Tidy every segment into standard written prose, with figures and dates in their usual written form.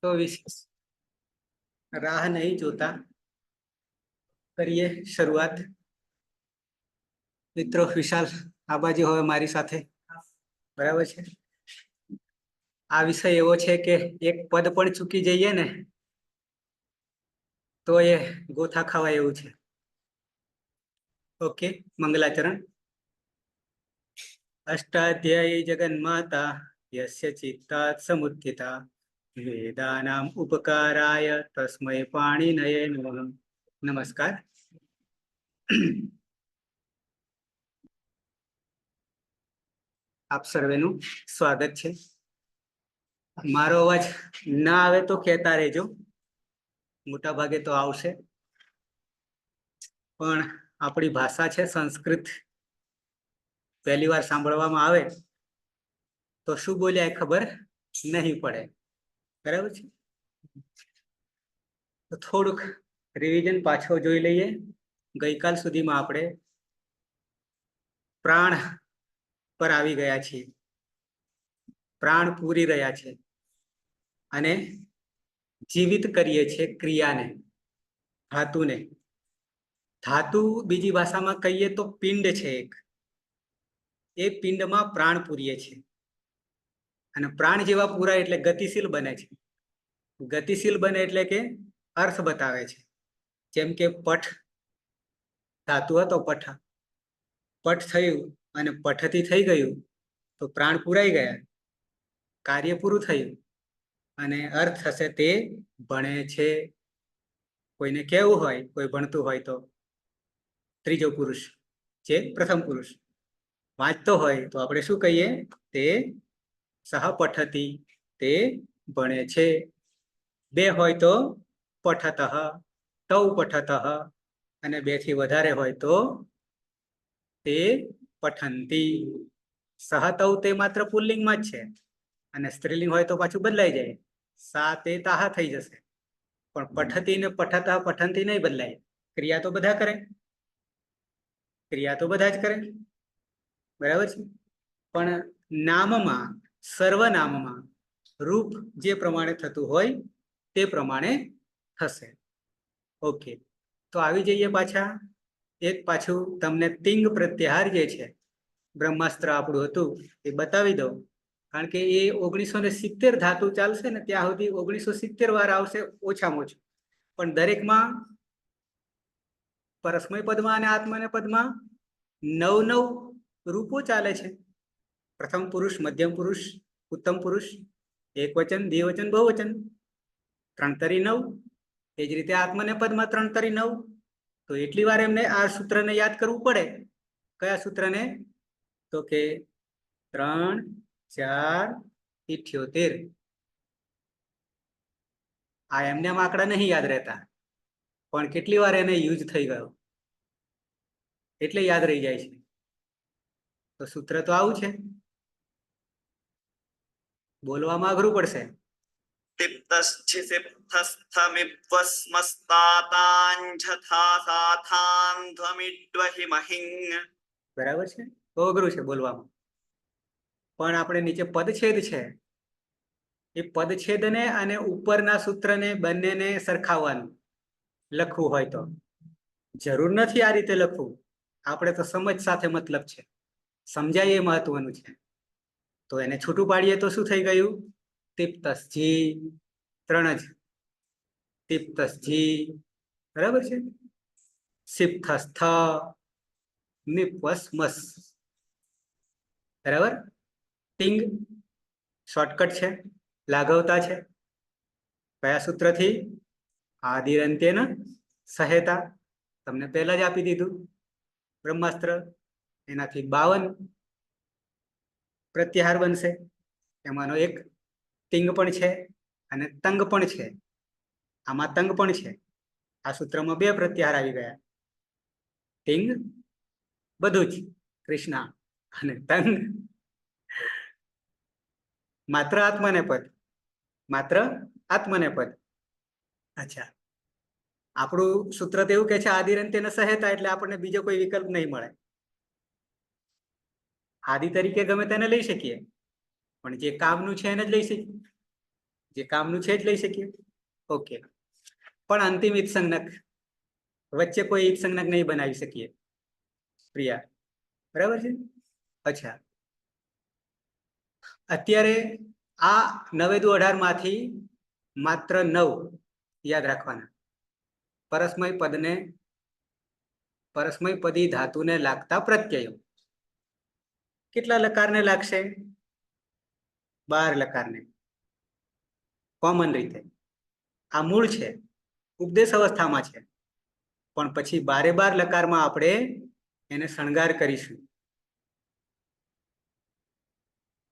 तो विशेष राह नहीं जोता करिए शुरुआत। मित्रों विशाल आ बाजू હવે મારી સાથે બરાબર છે। આ વિષય એવો છે કે એક પદ પણ ચૂકી જઈએ ને તો એ ગોથા ખાવા એવું છે। ઓકે, મંગલાચરણ। અષ્ટાધ્યાયી જગન્માતા યસ્ય ચિત્તાत् સમુત્થિતા વેદાનામ ઉપકારાય તસ્મૈ પાણિનયે નમઃ। નમસ્કાર। આપ સર્વેનું સ્વાગત છે। મારો અવાજ ના આવે તો કહેતા રહેજો, મોટા ભાગે તો આવશે, પણ આપણી ભાષા છે સંસ્કૃત, પહેલી વાર સાંભળવામાં આવે તો શું બોલ્યા એ ખબર નહીં પડે, બરાબર છે। તો થોડુંક રિવિઝન પાછો જોઈ લઈએ। ગઈકાલ સુધીમાં આપણે પ્રાણ પર આવી ગયા છીએ, પ્રાણ પૂરી રહ્યા છે અને જીવિત કરીએ છીએ ક્રિયાને, ધાતુને। ધાતુ બીજી ભાષામાં કહીએ તો પિંડ છે એક, એ પિંડમાં પ્રાણ પૂરીએ છીએ અને પ્રાણ જેવા પૂરાય એટલે ગતિશીલ બને છે। ગતિશીલ બને એટલે કે અર્થ બતાવે છે। જેમ કે પઠ ધાતુ હતો, પઠ થયું અને પઠથી થઈ ગયું તો પ્રાણ પૂરાઈ ગયા, કાર્ય પૂરું થયું અને અર્થ થશે તે ભણે છે। કોઈને કહેવું હોય, કોઈ ભણતું હોય તો ત્રીજો પુરુષ જે પ્રથમ પુરુષ, વાંચતો હોય તો આપણે શું કહીએ? તે સહ પઠતી, તે ભણે છે। બે હોય તો પઠતઃ, તૌ પઠતઃ, અને બે થી વધારે હોય તો તે પઠંતી। સહ તૌ તે માત્ર પુલ્લિંગમાં જ છે અને સ્ત્રીલિંગ હોય તો પાછું બદલાઈ જાય, સા તે તાહા થઈ જશે, પણ પઠતી ને પઠતઃ પઠંતી નહીં બદલાય। ક્રિયા તો બધા કરે, ક્રિયા તો બધા જ કરે, બરાબર છે, પણ નામમાં, સર્વનામમાં રૂપ જે પ્રમાણે થતું હોય તે પ્રમાણે થશે। ઓકે, તો આવી જઈએ પાછા। એક પાછું તમને તિંગ પ્રત્યાહાર જે છે, બ્રહ્માસ્ત્ર આપણું હતું એ બતાવી દઉં, કારણ કે એ 1970 ધાતુ ચાલશે ને ત્યાં સુધી 1970 વાર આવશે ઓછામાં ઓછું, પણ દરેકમાં પરસ્મય પદમાં અને આત્મને પદમાં 9 રૂપો ચાલે છે। પ્રથમ પુરુષ, મધ્યમ પુરુષ, ઉત્તમ પુરુષ, એક વચન, દ્વિવચન, બહુવચન, 3 તરી 9। એ જ રીતે આત્મને પદમાં 3 તરી 9। તો એટલી વાર એમને આ સૂત્રને યાદ કરવું પડે। કયા સૂત્રને? તો કે 3 4 78। આ એમને આંકડા નહીં યાદ રહેતા, પણ કેટલી વાર એને યુઝ થઈ ગયો એટલે યાદ રહી જાય છે। તો સૂત્ર તો આવું છે, બોલવામાં અઘરું પડશે। બરાબર છે, તો અઘરું છે બોલવામાં, પણ આપણે નીચે પદછેદ છે, એ પદછેદને અને ઉપરના સૂત્રને બંનેને સરખાવવાનું લખવું હોય તો। જરૂર નથી આ રીતે લખવું, આપણે તો સમજ સાથે મતલબ છે, સમજાય એ મહત્વનું છે। તો એને છૂટું પાડીએ તો શું થઈ ગયું? તિપ્તસ્જી, 3 જ, તિપ્તસ્જી, બરાબર છે, સિપ્થસ્થ, નિપવસ્મસ, બરાબર। ટિંગ શોર્ટકટ છે, લાઘવતા છે, કયા સૂત્રથી? આદિરંત્યેન સહેતા, તમને પહેલા જ આપી દીધું બ્રહ્માસ્ત્ર, એનાથી 52 પ્રત્યાહાર બનશે, એમાંનો એક તિંગ પણ છે અને તંગ પણ છે। આમાં તંગ પણ છે, આ સૂત્રમાં 2 પ્રત્યાહાર આવી ગયા, તિંગ બધું જ કૃષ્ણ અને તંગ માત્ર આત્મને પદ, માત્ર આત્મને પદ। અચ્છા, આપણું સૂત્ર તો એવું કે છે આદિરંત્યેન સહેતા, એટલે આપણને બીજો કોઈ વિકલ્પ નહીં મળે। આદિ તરીકે ગમે તેને લઈ શકીએ, પણ જે કામનું છે એને જ લઈ શકીએ। જે કામનું છે જ લઈ શકીએ. ઓકે, પણ અંતિમ ઈત્સંજ્ઞક વચ્ચે કોઈ ઈત્સંજ્ઞક નહીં બનાવી શકીએ પ્રિયા, બરાબર છે. અચ્છા, અત્યારે આ 9 દુ 18 માંથી માત્ર 9 યાદ રાખવાના. પરસ્મય પદી ધાતુને લાગતા પ્રત્યયો કેટલા લકારને લાગશે? 12 લકારને. કોમન રીતે આ મૂળ છે, ઉપદેશ અવસ્થામાં છે, પણ પછી 12 લકારમાં આપણે એને શણગાર કરીશું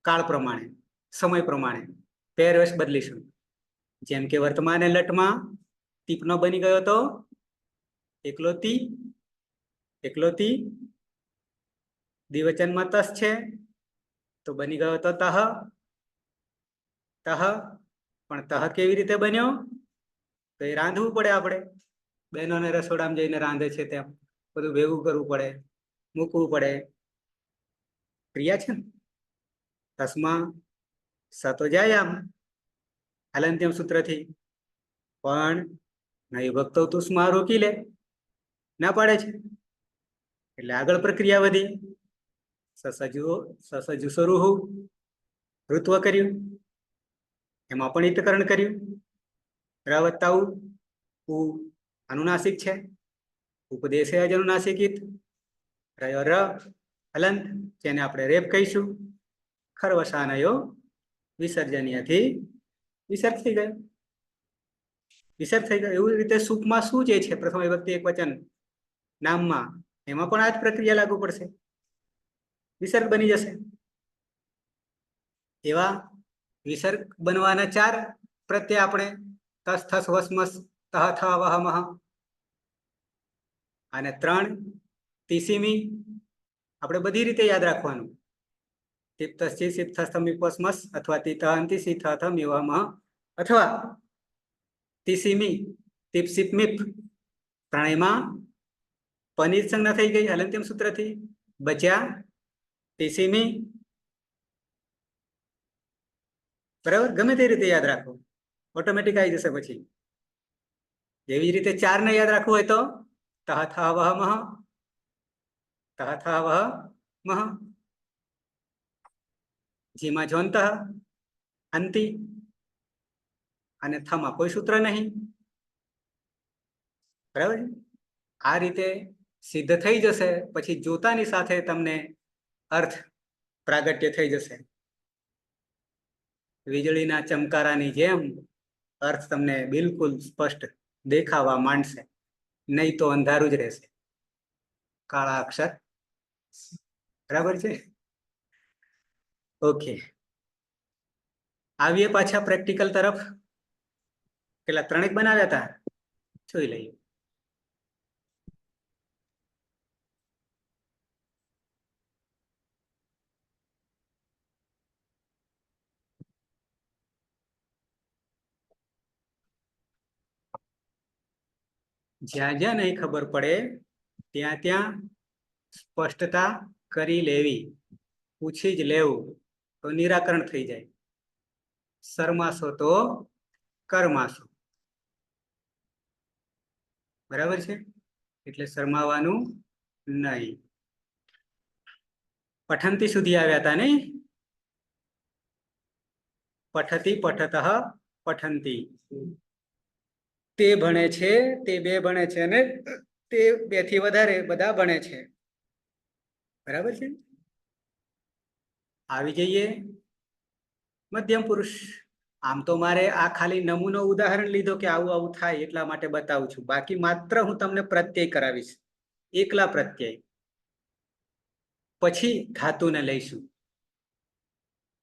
કાળ પ્રમાણે, સમય પ્રમાણે પહેરવેશ બદલીશું. જેમ કે વર્તમાન લટમાં તીપનો બની ગયો તો એકલો તી, દ્વિવચનમાં તસ છે તો બની ગયો તો તહ. પણ તહ કેવી રીતે બન્યો? તો એ રાંધવું પડે, આપણે બહેનોને રસોડામાં જઈને રાંધે છે તેમ બધું ભેગું કરવું પડે, મૂકવું પડે. ક્રિયા છે ને. તસ્મા સ તો જાય આમ હલંત્યમ સૂત્રથી, પણ નહીં ભક્તો તુસ્મા રોકી લે, ના પાડે છે. એટલે આગળ પ્રક્રિયા વધી. સસજુ સ્વરૂહ ઋત્વ કર્યું, એમાં પણ ઈતકરણ કર્યું. રવત્તાઉ અનુનાસિક છે, ઉપદેશે અનુનાસિક ઈત. રયો ર હલંત, જેને આપણે રેપ કહીશું. ખરવસાનયો વિસર્જનીયથી વિસર્ગ થઈ ગયો. એવી રીતે સુખમાં શું જે છે પ્રથમ વિભક્તિ એકવચન નામમાં, એમાં પણ આ જ પ્રક્રિયા લાગુ પડશે, વિસર્ગ બની જશે. એવા વિસર્ગ બનવાના 4 પ્રત્યય આપણે તસ થસ વસમસ તહ થ વહ મહ, અને 3 તિસીમી આપણે બધી રીતે યાદ રાખવાનું. તિપ્તસ્થી સિપ્તસ્થમિપસ્મસ અથવા તિતહંતિ સિથથમિવમ, અથવા તિસીમી તિપસિપમિપ. ત્રણેયમાં પનીર સંજ્ઞા થઈ ગઈ હલંત્યમ સૂત્રથી, બચ્યા તિસીમી. બરાબર, ગમે તે રીતે યાદ રાખો, ઓટોમેટિક આવી જશે. પછી એવી રીતે 4 ને યાદ રાખવું હોય તો તહ થ વહ મહ, તહ થ વહ મહ. જીમાં જોંત અંતિ, અને થમાં કોઈ સૂત્ર નહીં. બરાબર, આ રીતે સિદ્ધ થઈ જશે. પછી જોતાની સાથે તમને અર્થ પ્રાગટ્ય થઈ જશે. વીજળીના ચમકારાની જેમ અર્થ તમને બિલકુલ સ્પષ્ટ દેખાવા માંડશે, નહીં તો અંધારું જ રહેશે, કાળા અક્ષર. બરાબર છે. ઓકે, આવીએ પાછા પ્રેક્ટિકલ તરફ. પેલા 3 બનાવ્યા હતા, જોઈ લઈએ. જ્યાં જ્યાં નહીં ખબર પડે ત્યાં ત્યાં સ્પષ્ટતા કરી લેવી, પૂછી જ લેવું, તો નિરાકરણ થઈ જાય. શરમાશો તો કરમાશો. બરાબર છે, એટલે શરમાવાનું નહીં. પઠંતી સુધી આવ્યા હતા ને. પઠતી પઠતઃ પઠંતી, તે ભણે છે, તે 2 ભણે છે, અને તે 2 થી વધારે બધા ભણે છે. બરાબર છે. આવી જઈએ મધ્યમ પુરુષ. આમ તો મારે આ ખાલી નમૂનો ઉદાહરણ લીધો કે આવું આવું થાય એટલા માટે બતાવું છું. બાકી માત્ર હું તમને પ્રત્યય કરાવીશ, એકલા પ્રત્યય. પછી ધાતુને લઈશું.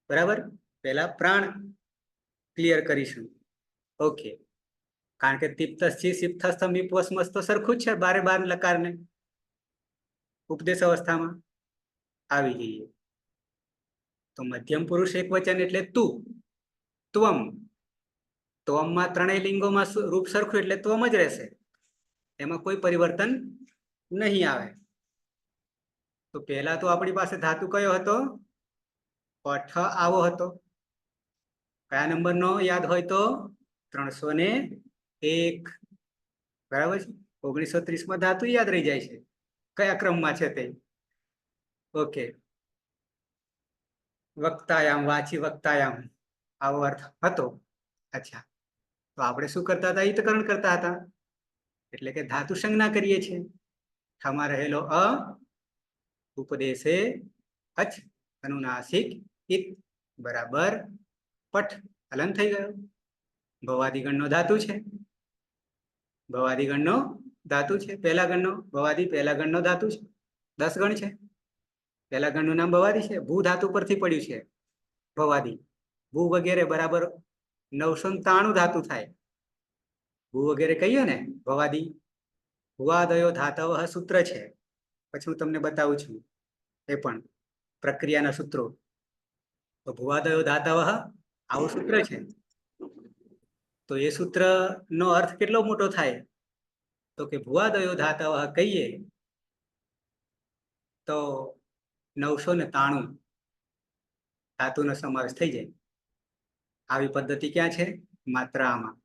બરાબર, પહેલા પ્રાણ ક્લિયર કરીશું. ઓકે, કારણ કે તિપ્તસ્થી સિપ્તસ્થમિપવસ્મસ તો સરખું જ છે 12 લકારને. ઉપદેશ અવસ્થામાં આવી જઈએ તો મધ્યમ પુરુષ એકવચન એટલે તું, ત્વમ. ત્વમમાં 3 લિંગોમાં રૂપ સરખું એટલે ત્વમ જ રહેશે, એમાં કોઈ પરિવર્તન નહીં આવે. તો પહેલા તો આપણી પાસે ધાતુ કયો હતો? પઠ આવો હતો. કયા નંબરનો યાદ હોય તો 301. બરાબર છે. 1930 ધાતુ યાદ રહી જાય છે કયા ક્રમમાં છે તે. ઓકે. વક્તાયામ, વાચી વક્તાયામ આવો અર્થ હતો. અચ્છા, તો આપણે શું કરતા હતા? ઈતકરણ કરતા હતા, એટલે કે ધાતુ સંજ્ઞા કરીએ છીએ. ઠામાં રહેલો અ ઉપદેશે અચ અનુનાસિક ઇત બરાબર પઠ હલન થઈ ગયો. ભવાદિગણનો ધાતુ છે. ભવાદિગણનો ધાતુ છે. પહેલા ગણનો ભવાદી પહેલા ગણનો ધાતુ છે. 10 ગણ છે. પહેલા ગણનું નામ ભવાદી છે. ભૂ ધાતુ પરથી પડ્યું છે ભવાદી. ભૂ વગેરે બરાબર 993 ધાતુ થાય. ભૂ વગેરે કહીએ ને ભવાદી. ભુવાદયો ધાતવ સૂત્ર છે. પછી હું તમને બતાવું છું એ પણ પ્રક્રિયાના સૂત્રો. તો ભુવાદયો ધાતવ આવું સૂત્ર છે. તો એ સૂત્રનો અર્થ કેટલો મોટો થાય? તો કે ભુવાદયો ધાતવ કહીએ તો 993 ધાતુનો સમાવેશ થઈ જાય. આવી પદ્ધતિ ક્યાં છે? માત્ર આમાં,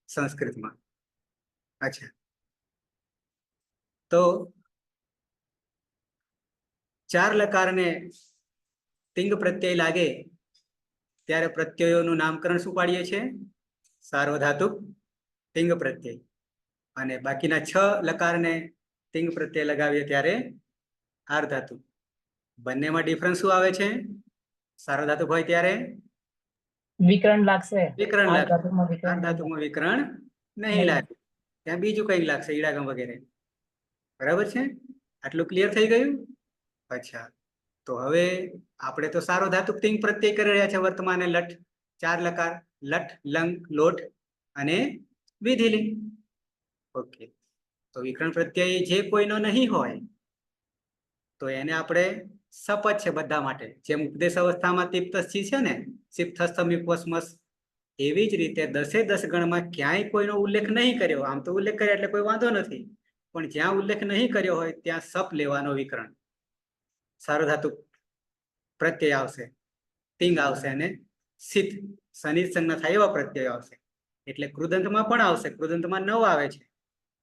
સંસ્કૃતમાં. અચ્છા, તો 4 લકારને તિંગ પ્રત્યય લાગે ત્યારે પ્રત્યયોનું નામકરણ શું પાડીએ છીએ? સાર્વધાતુક તિંગ પ્રત્યય. અને બાકીના 6 લકારને તિંગ પ્રત્યય લગાવીએ ત્યારે આર્ધાતુ. બંનેમાં ડિફરન્સ શું આવે છે? સાર્વધાતુક હોય ત્યારે વિકરણ લાગશે. વિકરણ લાગશે. આર્ધાતુમાં આર્ધાતુમાં વિકરણ નહીં લાગે. ત્યાં બીજું કંઈક લાગશે, ઈડાગમ વગેરે. બરાબર છે? આટલું ક્લિયર થઈ ગયું? અચ્છા, તો હવે આપણે તો સાર્વધાતુક તિંગ પ્રત્યય કરી રહ્યા છે વર્તમાને. લઠ 4 લકાર, લઠ, લંગ, લોટ અને વિધિલિંગ. ઓકે, તો વિકરણ પ્રત્યય જે કોઈનો નહીં હોય તો એને આપણે સપથ છે બધા માટે. જેમ ઉપદેશ અવસ્થામાં તિપ્તસ્થી છે ને, સિપ્થસ્તમિપસ્મસ, એવી જ રીતે 10 ગણમાં ક્યાંય કોઈનો ઉલ્લેખ નહીં કર્યો. આમ તો ઉલ્લેખ કર્યો એટલે કોઈ વાંધો નથી, પણ જ્યાં ઉલ્લેખ નહીં કર્યો હોય ત્યાં સપ લેવાનો વિકરણ. સાર્વધાતુક પ્રત્યય આવશે, તિંગ આવશે અને સિત સનિધ સંજ્ઞા થાય એવા પ્રત્યય આવશે. એટલે કૃદંતમાં પણ આવશે. કૃદંતમાં 9 આવે છે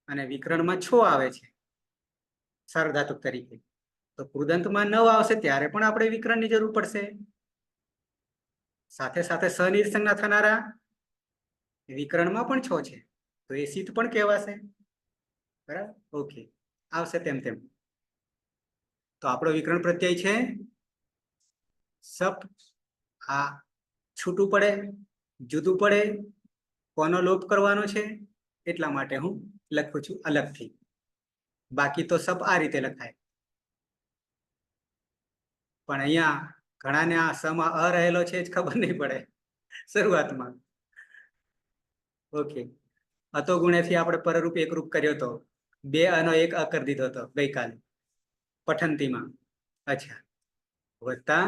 અને વિકરણમાં 6 આવે છે સાર્વધાતુક તરીકે. તો કૃદંતમાં 9 આવશે ત્યારે પણ આપણે વિકરણની જરૂર પડશે. સાથે સાથે સનિધ સંજ્ઞા થનારા વિકરણમાં પણ 6 છે, તો એ સિત પણ કહેવાશે. બરાબર? ઓકે, આવશે તેમ તેમ. તો આપણો વિકરણ પ્રત્યય છે સપ. આ છૂટું પડે, જુદું પડે, કોનો લોપ કરવાનો છે એટલા માટે હું લખું છું અલગથી. બાકી તો સપ આ રીતે લખાય. પણ અહીંયા ઘણાને આ સમાં અ રહેલો છે જ ખબર નહીં પડે શરૂઆતમાં. ઓકે, અતો ગુણેથી આપણે પરરૂપ એકરૂપ કર્યો હતો. 2 અનો 1 અ કરી દીધો હતો ગઈકાલે પઠંતીમાં. અચ્છા, વત્તા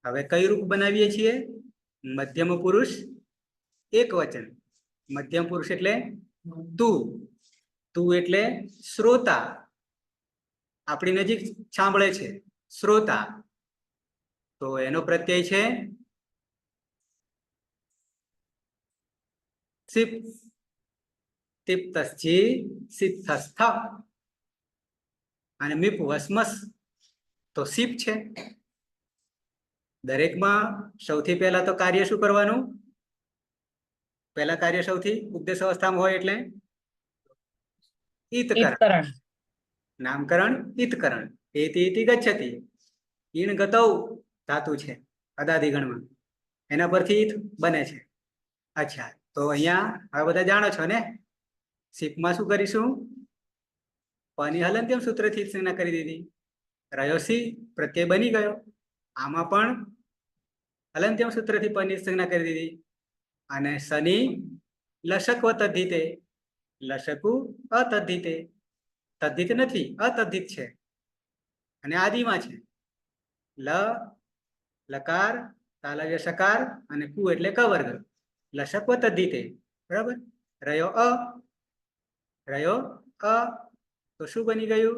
હવે કઈ રૂપ બનાવીએ છીએ? મધ્યમ પુરુષ એક વચન. મધ્યમ પુરુષ એટલે તું. તું એટલે શ્રોતા, આપણી નજીક સાંભળે છે શ્રોતા. તો એનો પ્રત્યય છે સિપ. તિપ્તસ્થી સિદ્ધસ્થ અને મીપ વસ્મસ તો સીપ છે. દરેકમાં સૌથી પહેલા તો કાર્ય શું કરવાનું? પહેલા કાર્ય સૌથી ઉપદેશ અવસ્થામાં હોય એટલે ઈતકરણ. નામકરણ ઈતકરણ. એતિ ઇતિ ગચ્છતિ. ઈણ ગતૌ ધાતુ છે અદાદિગણમાં, એના પરથી ઈત બને છે. અચ્છા, તો અહીંયા હવે બધા જાણો છો ને. સીપમાં શું કરીશું? પની હલંત્યમ સૂત્રથી સંજ્ઞા કરી દીધી. રહ્યો સી પ્રત્યય બની ગયો. આમાં પણ હલંત્યમ સૂત્રથી પની સંજ્ઞા કરી દીધી. અને શનિ લશકવ તદ્ધિતે. લશકુ અતદ્ધિતે. તદ્ધિત નથી, અતદ્ધિત છે અને આદિમાં છે. લ લકાર, તાલવ્ય સકાર અને કુ એટલે ક વર્ગ. લશકવ તદ્ધિતે. બરાબર? રહ્યો અ. રહ્યો અ, તો શું બની ગયું?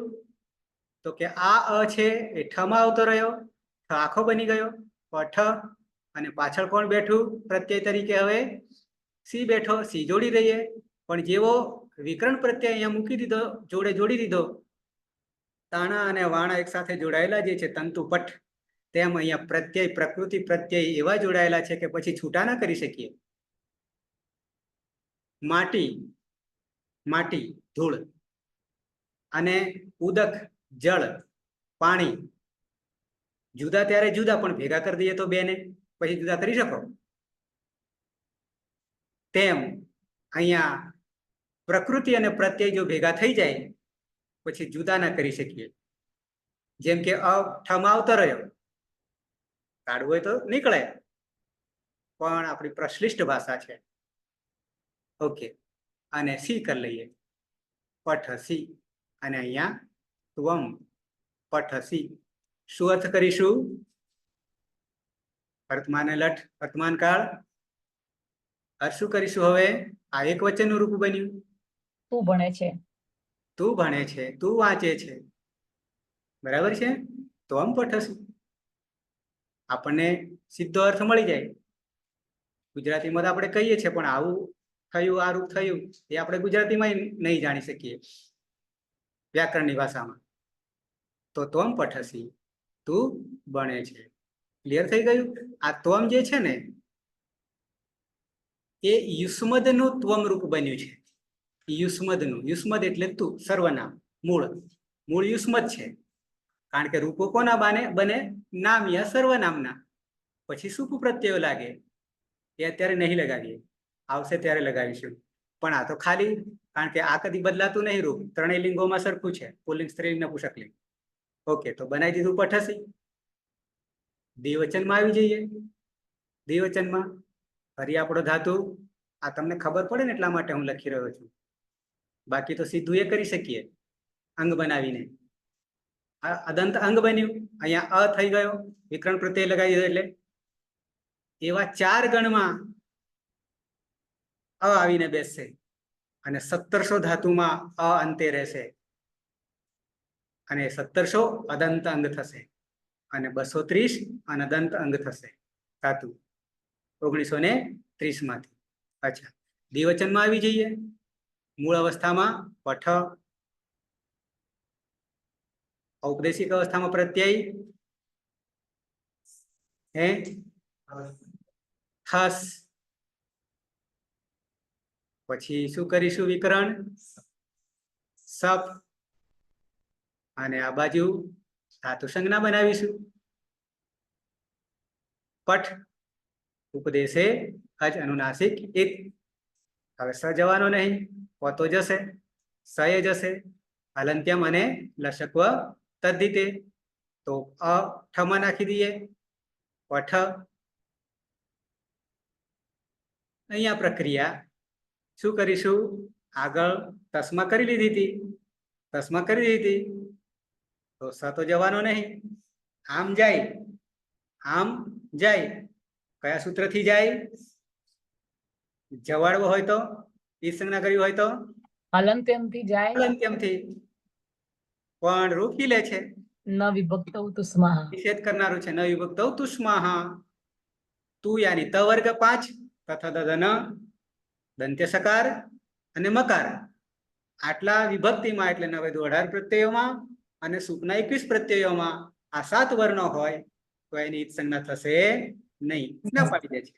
તો કે આ અ છે એ ઠમાં આવતો રહ્યો, ઠ આખો બની ગયો. ઠ અને પાછળ કોણ બેઠું પ્રત્યય તરીકે? હવે સી બેઠો, સી જોડી દઈએ. પણ જેવો વિકરણ પ્રત્યય અહીંયા મૂકી દીધો, જોડે જોડી દીધો, તાણા અને વાણા એક સાથે જોડાયેલા જે છે તંતુ પઠ, તેમ અહીંયા પ્રત્યય પ્રકૃતિ પ્રત્યય એવા જોડાયેલા છે કે પછી છૂટા ના કરી શકીએ. માટી, માટી ધૂળ, અને ઉદક જળ પાણી, જુદા ત્યારે જુદા, પણ ભેગા કરી દઈએ તો બેને પછી જુદા કરી શકો. તેમ અહીંયા પ્રકૃતિ અને પ્રત્યય જો ભેગા થઈ જાય પછી જુદા ના કરી શકીએ. જેમ કે ઠમાં આવતો રહ્યો, કાઢવું હોય તો નીકળે, પણ આપણી પ્રશ્લિષ્ટ ભાષા છે. ઓકે, અને સી કરી લઈએ, પઠસી, અને અહીંયા ત્વમ પઠસી. શું અર્થ કરીશું? વર્તમાન લઠ, વર્તમાન કાળ. શું કરીશું હવે? આ એક વચનનું રૂપ બન્યું. તું ભણે છે, તું ભણે છે, તું વાંચે છે, બરાબર છે. ત્વમ પઠસી, આપણને સીધો અર્થ મળી જાય. ગુજરાતીમાં તો આપણે કહીએ છીએ, પણ આવું થયું, આ રૂપ થયું, એ આપણે ગુજરાતીમાં નહીં જાણી શકીએ, વ્યાકરણની ભાષામાં. તો ત્વમ પઠસી, તું ભણે છે. ક્લિયર થઈ ગયું? આ ત્વમ જે છે ને એ યુષ્મદનું ત્વમ રૂપ બન્યું છે. યુષ્મદનું, યુષ્મદ એટલે તું, સર્વનામ, મૂળ યુષ્મદ છે. કારણ કે રૂપો કોના બને? નામ યા સર્વનામના. પછી સુપ પ્રત્યયો લાગે, એ અત્યારે નહીં લગાવીએ, આવશે ત્યારે લગાવીશું. પણ આ તો ખાલી, કારણ કે આ કદી બદલાતું નહીં રૂપ, ત્રણેય લિંગોમાં સરખું છે, પુલ્લિંગ, સ્ત્રીલિંગ, નપુંસકલિંગ. ઓકે, તો બનાવી દીધું પઠસી. દ્વિવચનમાં આવી જઈએ. દ્વિવચનમાં ફરી આપણો ધાતુ, આ તમને ખબર પડે ને એટલા માટે હું લખી રહ્યો છું, બાકી તો સીધું એ કરી શકીએ અંગ બનાવીને. અદંત અંગ બન્યું, અહીંયા અ થઈ ગયો, વિકરણ પ્રત્યય લગાવી દીધો, એટલે એવા 4 ગણમાં અ આવીને બેસશે, અને 1700 ધાતુમાં અ અંતે રહેશે, અને 1700 અદંત અંગ થશે, અને 230 અનદંત અંગ થશે ધાતુ 1930 માંથી. અચ્છા, દ્વિવચનમાં આવી જઈએ. મૂળ અવસ્થામાં પઠ, ઔપદેશિક અવસ્થામાં પ્રત્યય હે હસ. પછી શું કરીશું? વિકરણ સપ, અને આ બાજુ ધાતુ સંજ્ઞા બનાવીશું પઠ. ઉપદેશે અજ અનુનાસિક એક. હવે સ જવાનો નહીં, પતો જશે, સએ જશે, હલંત્યમ અને લશકવ તદ્ધિતે. તો અ ઠમાં નાખી દઈએ, પઠ. અહીંયા પ્રક્રિયા શું કરીશું? આગળ તસ્મા કરી લીધી હતી, તસ્મા કરી દીધી હતી, તો સ તો જવાનો નહીં, આમ જાય, આમ જાય. કયા સૂત્રથી જાય? જવાડવો હોય તો, ઈ સંજ્ઞા કર્યું હોય તો હલંત્યમથી જાય, હલંત્યમથી. પણ રોકી લે છે, ન વિભક્ત તુસ્માહ, નિષેધ કરનારું છે. ન વિભક્ત તુષ્માહ. તું યાની ત વર્ગ 5 તથા દદન દંત્ય સકાર અને મકાર, આટલા વિભક્તિમાં એટલે 9 દુ 18 પ્રત્યયોમાં અને સુપના 21 પ્રત્યયોમાં આ 7 વર્ણો હોય તો એની ઈત સંજ્ઞા થશે નહીં, ના પાડી દે છે.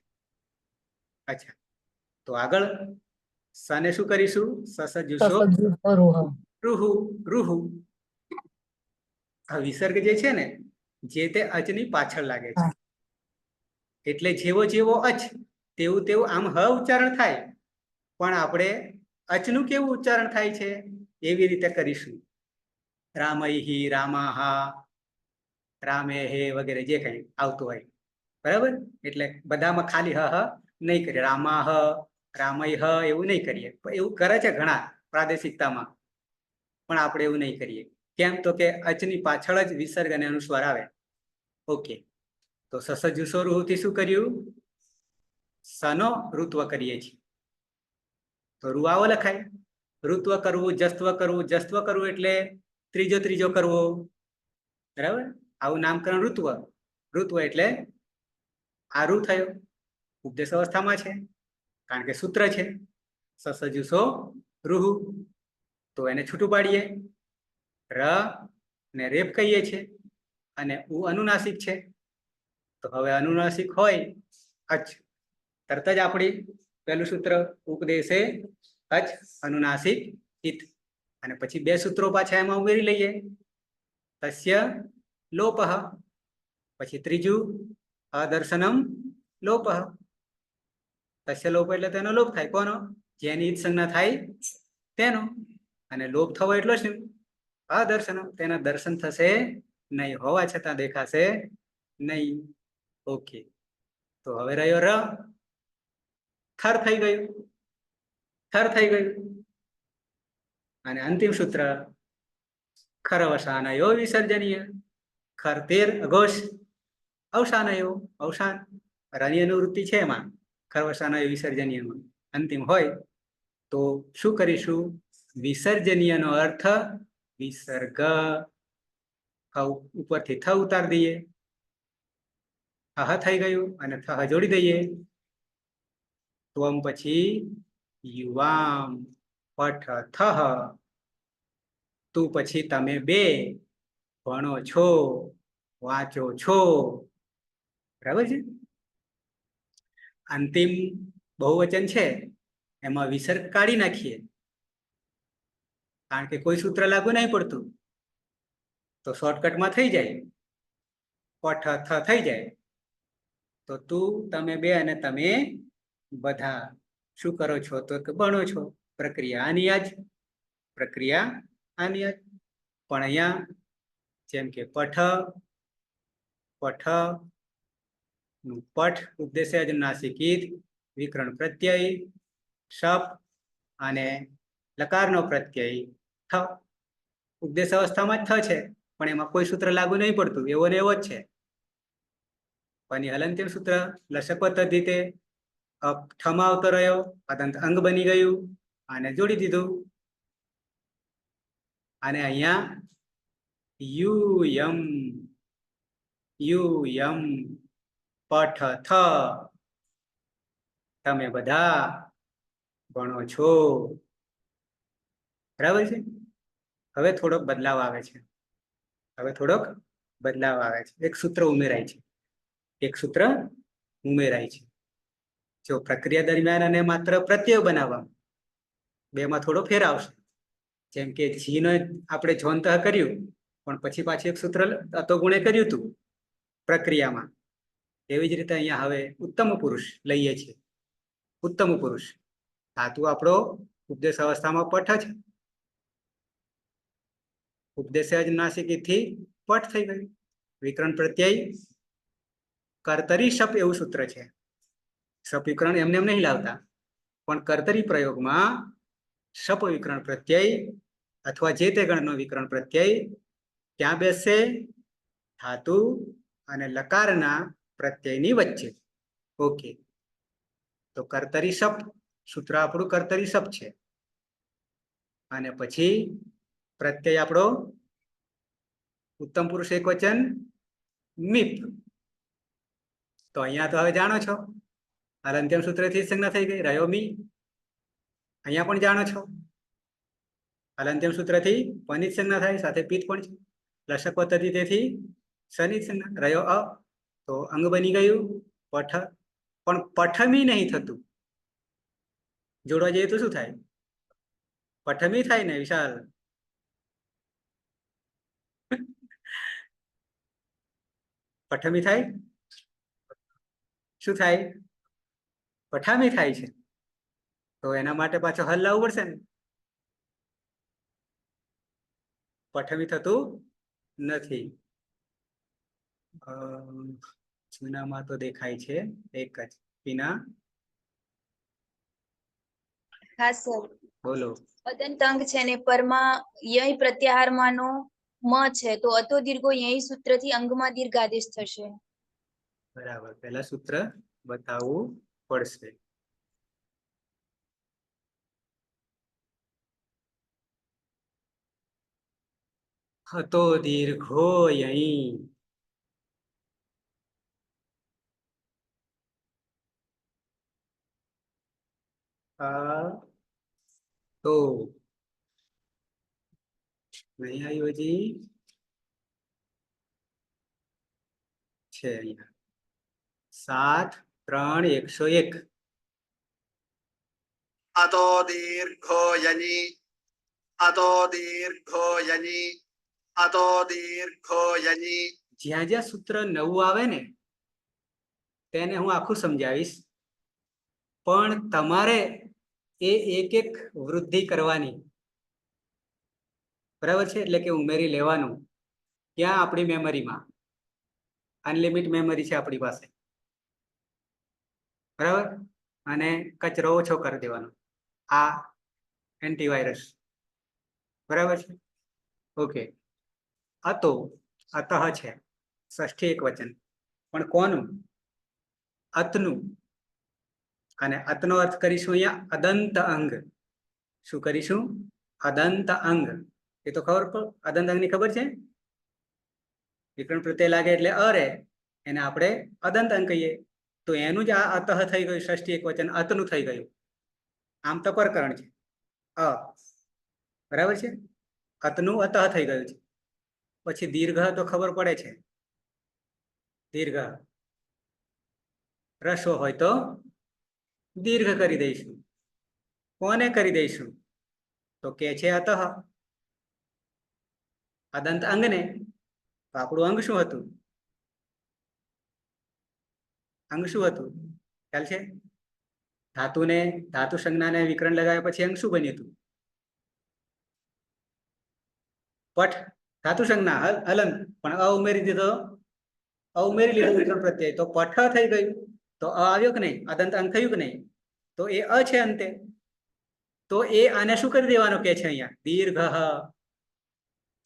અચ્છા, તો આગળ સને શું કરીશું? સસજુસો રૂહુ, રૂહુ. આ વિસર્ગ જે છે ને, જે તે અચની પાછળ લાગે છે, એટલે જેવો જેવો અચ તેવું તેવું આમ હ ઉચ્ચારણ થાય, પણ આપણે અચનું કેવું ઉચ્ચારણ થાય છે એવી રીતે કરીશું. રામૈહિ, રામાહા, રામે હે વગેરે જે કંઈ આવતું હોય, બરાબર. એટલે બધામાં ખાલી હ નહીં કરીએ, રામા હ, રામય હ એવું નહીં કરીએ. એવું કરે છે ઘણા પ્રાદેશિકતામાં, પણ આપણે એવું નહીં કરીએ. કેમ? તો કે અચની પાછળ જ વિસર્ગ અને અનુસ્વાર આવે. ઓકે, તો સસજુસો રૂહથી શું કર્યું? સનો ઋત્વ કરીએ છીએ, તો રૂઆવો લખાય. ઋત્વ કરવું, જસ્ત્વ કરવું, જસ્ત્વ કરવું એટલે ત્રીજો કરવો, બરાબર. આવું નામકરણ ઋત્વ. ઋત્વ એટલે આરુ થયો, ઉપદેશ અવસ્થામાં છે, કારણ કે સૂત્ર છે. સસજુસો રૂહુ, તો એને છૂટું પાડીએ. ર ને રેપ કહીએ છીએ, અને ઉ અનુનાસિક છે. તો હવે અનુનાસિક હોય અચ, તરત જ આપણી પહેલું સૂત્ર ઉપદેશે અચ અનુનાસિક ઇત, અને પછી બે સૂત્રો પાછા એમાં ઉમેરી લઈએ. તસ્ય લોપઃ, પછી ત્રીજું અદર્શનમ લોપઃ. તસ્ય લોપ એટલે તેનો લોપ થાય. કોનો? જેની ઈત સંજ્ઞા થાય તેનો. અને લોપ થવો એટલો શું? અદર્શનમ, તેના દર્શન થશે નહીં, હોવા છતાં દેખાશે નહીં. ઓકે, તો હવે રહ્યો ર. થર થઈ ગયું, થર થઈ ગયું. અને અંતિમ સૂત્ર ખરવસાનયો વિસર્જનીય. ખર 13 અઘોષ, અવસાનયો અવસાન, રની અનુવૃત્તિ છે એમાં, ખરવસાનયો વિસર્જનીયમાં અંતિમ હોય તો શું કરીશું? વિસર્જનીયનો અર્થ વિસર્ગ. ઉપરથી થ ઉતાર દઈએ, હ થઈ ગયું, અને થ જોડી દઈએ. ત્વમ પછી યુવામ, પઠ થહ, તું પછી તમે બે ભણો છો, વાંચો છો. બરાબર છે. અંતિમ બહુવચન છે એમાં વિસર્ગ કાઢી નાખીએ, કારણ કે કોઈ સૂત્ર લાગુ નહીં પડતું, તો શોર્ટકટમાં થઈ જાય. પઠ થ થઈ જાય. તો તું તમે બે અને તમે બધા શું કરો છો? તો ભણો છો. પ્રક્રિયા આની જ, પ્રક્રિયા આની જ. પણ અહીંયા જેમ કે પઠ, પઠ નું પઠ ઉપદેશે અનુનાસિક ઈદ, વિકરણ પ્રત્યય શપ, અને લકારનો પ્રત્યય થ. ઉપદેશ અવસ્થામાં જ થ છે, પણ એમાં કોઈ સૂત્ર લાગુ નહીં પડતું, એવો ને એવો જ છે. પણ હલંત્યમ સૂત્ર લસક પદ્ધતિ ઠમાં આવતો રહ્યો, અદંત અંગ બની ગયું, અને જોડી દીધું. અને અહીંયા યુ યમ, યુ યમ પઠ થ, તમે બધા ભણો છો. બરાબર છે. હવે થોડોક બદલાવ આવે છે, હવે થોડોક બદલાવ આવે છે. એક સૂત્ર ઉમેરાય છે, એક સૂત્ર ઉમેરાય છે. જો પ્રક્રિયા દરમિયાન અને માત્ર પ્રત્યય બનાવવા, બેમાં થોડો ફેર આવશે. જેમ કે જીનો આપણે જોનતઃ કર્યું, પણ પછી પાછું એક સૂત્ર અતો ગુણે કર્યું હતું પ્રક્રિયામાં. એવી જ રીતે અહીંયા હવે ઉત્તમ પુરુષ લઈએ છીએ. ઉત્તમ પુરુષ ધાતુ આપણો ઉપદેશ અવસ્થામાં પઠ છે. ઉપદેશ અનુનાસિકથી પઠ થઈ ગયું. વિકરણ પ્રત્યય કર્તરી શપ એવું સૂત્ર છે. શપ વિકરણ એમને એમ નહીં લાવતા, પણ કર્તરી પ્રયોગમાં શપ વિકરણ પ્રત્યય અથવા જે તે ગણનો વિકરણ પ્રત્યય ત્યાં બેસે ધાતુ અને લકારના પ્રત્યયની વચ્ચે. ઓકે, તો કર્તરી શપ સૂત્ર આપણું કર્તરી શપ છે. અને પછી પ્રત્યય આપણો ઉત્તમ પુરુષ એક વચન મીપ. તો અહીંયા તો હવે જાણો છો, હલંત્યમ સૂત્રથી સંજ્ઞા થઈ ગઈ, રહ્યો મી. અહીંયા પણ જાણો છો, હલંત્યમ સૂત્રથી પનિત સંજ્ઞા થાય, સાથે પિત પણ છે. લસક પદ્ધતિ તેથી સનિત સંજ્ઞા, રહ્યો અ, તો અંગ બની ગયું પઠ. પણ પઠમી નહીં થતું. જોડવા જઈએ તો શું થાય? પઠમી થાય ને વિશાલ? પઠમી થાય? શું થાય? પઠામી થાય છે. તો એના માટે પાછો હલ લાવવું પડશે ને. પઠમી થતું નથી. જૂનામાં તો દેખાય છે એક જ પીના. હા સર, બોલો. અદંતાંગ છે ને પરમાં યય પ્રત્યાહારમાંનો મ છે, તો અતો દીર્ઘો યય સૂત્રથી અંગમાં દીર્ઘ આદેશ થશે. બરાબર, પહેલા સૂત્ર બતાવવું પડશે. હતો દીર્ઘો યઈ, તો નહીં આવ્યું હજી છે અહીંયા 7, 3, 101 अतो दीर्घो यनि अतो दीर्घो यनि अतो दीर्घो यनि જ્યાં જ્યાં સૂત્ર નવું આવે ને તેને હું આખું સમજાવીશ, પણ તમારે એ એક એક વૃદ્ધિ કરવાની, બરાબર છે? એટલે કે ઉમેરી લેવાનું. ક્યાં? આપણી મેમરીમાં અનલિમિટ મેમરી છે આપણી પાસે, બરાબર. અને કચરો ઓછો કરી દેવાનો, આ એન્ટીવાયરસ, બરાબર છે? ઓકે. અતો અતઃ છે ષષ્ઠી એક વચન, પણ કોનું? અતનું. અને અતનો અર્થ કરીશું અહીંયા અદંત અંગ. શું કરીશું? અદંત અંગ. એ તો ખબર પડે, અદંત અંગની ખબર છે. વિકરણ પ્રત્યય લાગે એટલે અરે, એને આપણે અદંત અંગ કહીએ. તો એનું જ આ અતઃ થઈ ગયું, ષષ્ઠી એક વચન અતનું થઈ ગયું. આમ તો પરકરણ છે અ, બરાબર છે? અતનું અતઃ થઈ ગયું છે. પછી દીર્ઘ તો ખબર પડે છે, દીર્ઘ રસ્વ હોય તો દીર્ઘ કરી દઈશું. કોને કરી દઈશું? તો કે છે અતઃ, અદંત અંગને. તો આપણું અંગ શું હતું? અંગ શું હતું? ખ્યાલ છે? ધાતુને, ધાતુ સંજ્ઞાને વિકરણ લગાવ્યા પછી અંગ શું બન્યું હતું? પઠ. ધાતુ સંજ્ઞા હલન, પણ અ ઉમેરી દીધો, અ ઉમેરી લીધો વિકરણ પ્રત્યય, તો પઠ થઈ ગયું. તો અ આવ્યો કે નહીં? અદંત અંગ થયું કે નહીં? તો એ અ છે અંતે. તો એ આને શું કરી દેવાનો કે છે અહીંયા? દીર્ઘ.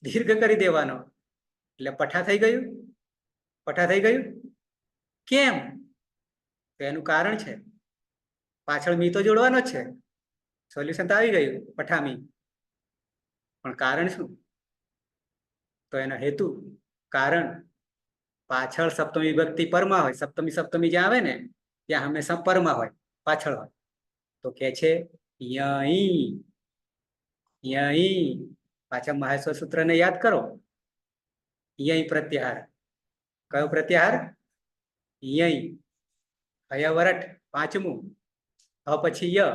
દીર્ઘ કરી દેવાનો, એટલે પઠા થઈ ગયું. પઠા થઈ ગયું. કેમ? તો એનું કારણ છે, પાછળ મી તો જોડવાનો જ છે. સોલ્યુશન તો આવી ગયું, પઠામી. પણ કારણ શું? તો એનો હેતુ, કારણ, પાછળ સપ્તમી વિભક્તિ પરમાં હોય. સપ્તમી સપ્તમી જ્યાં આવે ને ત્યાં હંમેશા પરમાં હોય, પાછળ હોય. તો કે છે યઈ. યઈ. પાછા મહેશ્વર સૂત્રને યાદ કરો. યઈ પ્રત્યાહાર. કયો પ્રત્યાહાર? યઈ. હયવરટ પાંચમું. પછી ય.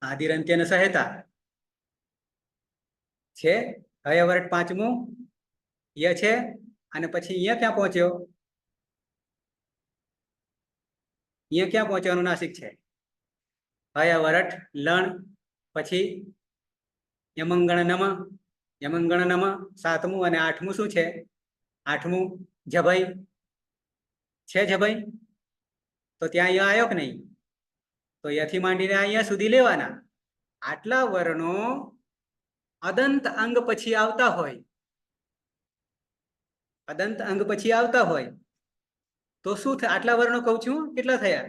આદિરંત્યને સહેતા છે. હયવરટ પાંચમું ય છે. અને પછી અહીંયા ક્યાં પહોંચ્યો? અહીંયા ક્યાં પહોંચવાનું? નાસિક છે. હયવરટ લણ, પછી યમંગણ નમ. યમંગણ નમ સાતમું. અને આઠમું શું છે? આઠમું જભઈ છે. જભઈ. તો ત્યાં અહીંયા આવ્યો કે નહીં? તો અહીંયાથી માંડીને અહીંયા સુધી લેવાના. આટલા વર્ણો અદંત અંગ પછી આવતા હોય, અદંત અંગ પછી આવતા હોય તો શું થાય? આટલા વર્ણો કહું છું, કેટલા થયા?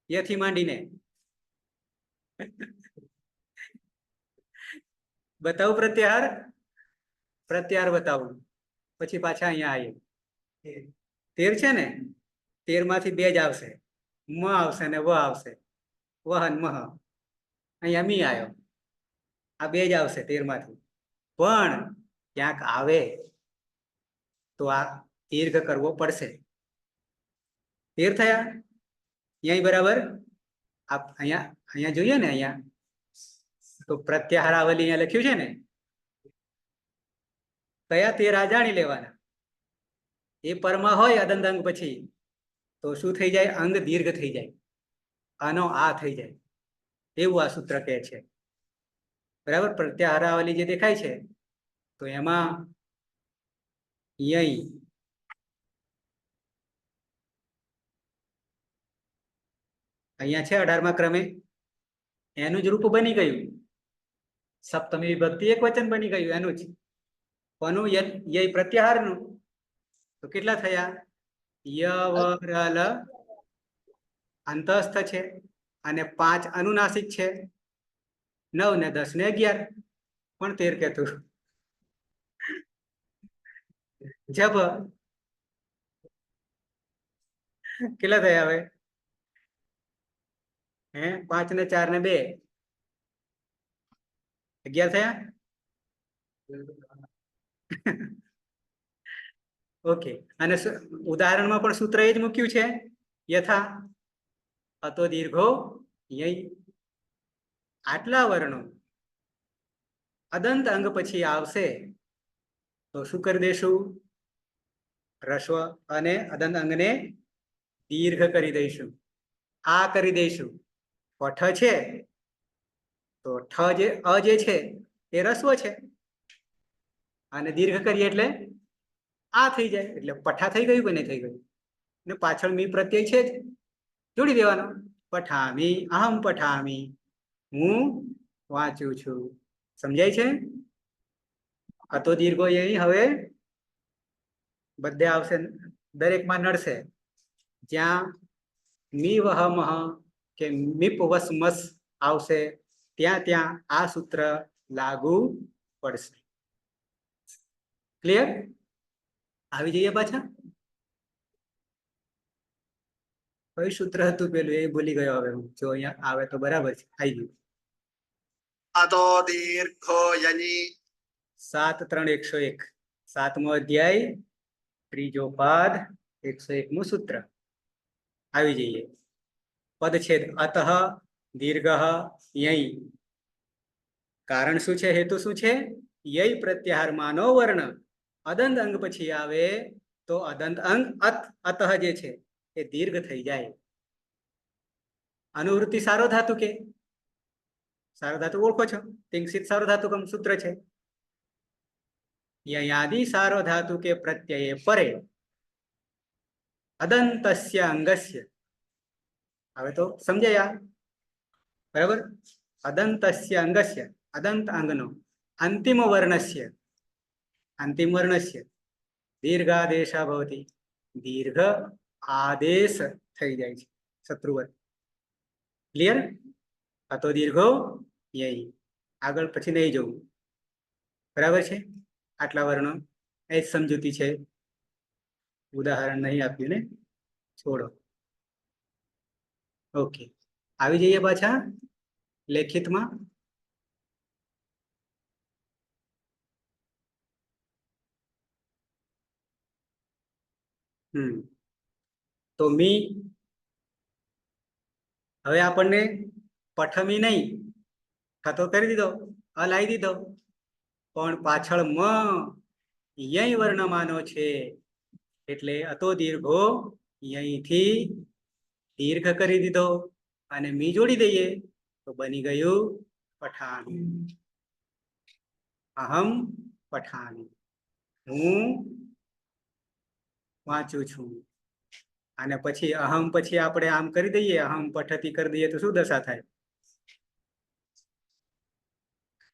યથી માંડીને બતાવું પ્રત્યાહાર. પ્રત્યાહાર બતાવું. પછી પાછા અહીંયા આવીએ. 13 છે ને? 13 માંથી 2 જ આવશે. મ આવશે ને વ આવશે. વહન મહ. અહીંયા મી આવ્યો. આ 2 જ આવશે 13 માંથી. પણ ક્યાંક આવે તો આ દીર્ઘ કરવો પડશે. 13 થયા. અહીંયા બરાબર. અહીંયા જોઈએ ને, અહીંયા તો પ્રત્યાહારાવલી અહીંયા લખ્યું છે ને, કયા 13 જાણી લેવાના. એ પરમાં હોય અદંત અંગ પછી તો શું થઈ જાય? અંગ દીર્ઘ થઈ જાય. આનો આ થઈ જાય. એવું આ સૂત્ર કહે છે, બરાબર. પ્રત્યાહારાવલી જે દેખાય છે તો એમાં યઈ, અહીંયા છે 18મા ક્રમે. એનું જ રૂપ બની ગયું. સપ્તમી વિભક્તિ એક વચન બની ગયું એનું જ. કોનું? યય પ્રત્યાહારનું. તો કેટલા થયા? યવરલ અંતસ્થ છે, અને 5 અનુનાસિક છે. 9 ને 10 ને 11, પણ 13 કેતું. જબ કેટલા થયા? હવે હે 5 ને 4 ને 2 11 થયા. ઓકે, અને ઉદાહરણમાં પણ સૂત્ર એ જ મૂક્યું છે, યથા અતો દીર્ઘો યય. આટલા વર્ણો અદંત અંગ પછી આવશે તો શું કરી દેશું? રસ્વ અને અદંત અંગને દીર્ઘ કરી દઈશું. આ કરી દઈશું. પઠ છે તો ઠ જે અ જે છે એ રસ્વ છે, અને દીર્ઘ કરીએ એટલે આ થઈ જાય, એટલે પઠા થઈ ગયું કે નહીં થઈ ગયું? ને પાછળ મી પ્રત્યય છે જ, જોડી દેવાનો. પઠામી, અહમ પઠામી, હું વાંચું છું. સમજાય છે? અતો દીર્ઘો એ હવે બધે આવશે, દરેકમાં નડશે. જ્યાં મી વહ મહ કે મીપ વસ મસ આવશે ત્યાં ત્યાં આ સૂત્ર લાગુ પડશે. ક્લિયર? આવી જઈએ પાછા. કયું સૂત્ર હતું પેલું એ ભૂલી ગયો હવે હું. જો અહીંયા આવે તો બરાબર છે. આવી ગયું. અતો દીર્ઘો યની 7-3-101 7મો અધ્યાય ત્રીજો પાદ 101મું સૂત્ર. આવી જઈએ. પદછેદ અતઃ દીર્ઘ યય. કારણ શું છે? હેતુ શું છે? યય પ્રત્યાહારમાંનો વર્ણ અદંત અંગ પછી આવે તો અદંત અંગ અતઃ જે છે એ દીર્ઘ થઈ જાય. અનુવૃત્તિ સારો ધાતુ કે સારો ધાતુ ઓળખો છો? તિંગસિત સારો ધાતુકમ સૂત્ર છે. યયાદિ સારો ધાતુ કે પ્રત્યયે પરે અદંતસ્ય અંગસ્ય. હવે તો સમજાયા બરાબર? અદંતસ્ય અંગસ્ય, અદંત અંગનો અંતિમ વર્ણસ્ય, અંતિમ વર્ણસ્ય દીર્ઘાદેશ ભવતી. દીર્ઘ આદેશ થઈ જાય છે શત્રુવત. ક્લિયર? અતો દીર્ઘો યય. આગળ પછી નહીં જવું. બરાબર છે? આટલા વર્ણો એ જ સમજૂતી છે. ઉદાહરણ નહીં આપ્યું ને, છોડો. ઓકે, આવી જઈએ પાછા લેખિતમાં. તો મી હવે આપણને પઠમી નહીં થતો કરી દીધો, અલાઈ દીધો, પણ પાછળ મ યય વર્ણમાનો છે એટલે અતો દીર્ઘો યયથી દીર્ઘ કરી દીધો અને મી જોડી દઈએ તો બની ગયું પઠામી. અહમ પઠામી, હું વાંચું છું. અને પછી અહમ પછી આપણે આમ કરી દઈએ, અહમ પઠતી કરી દઈએ તો શું દશા થાય?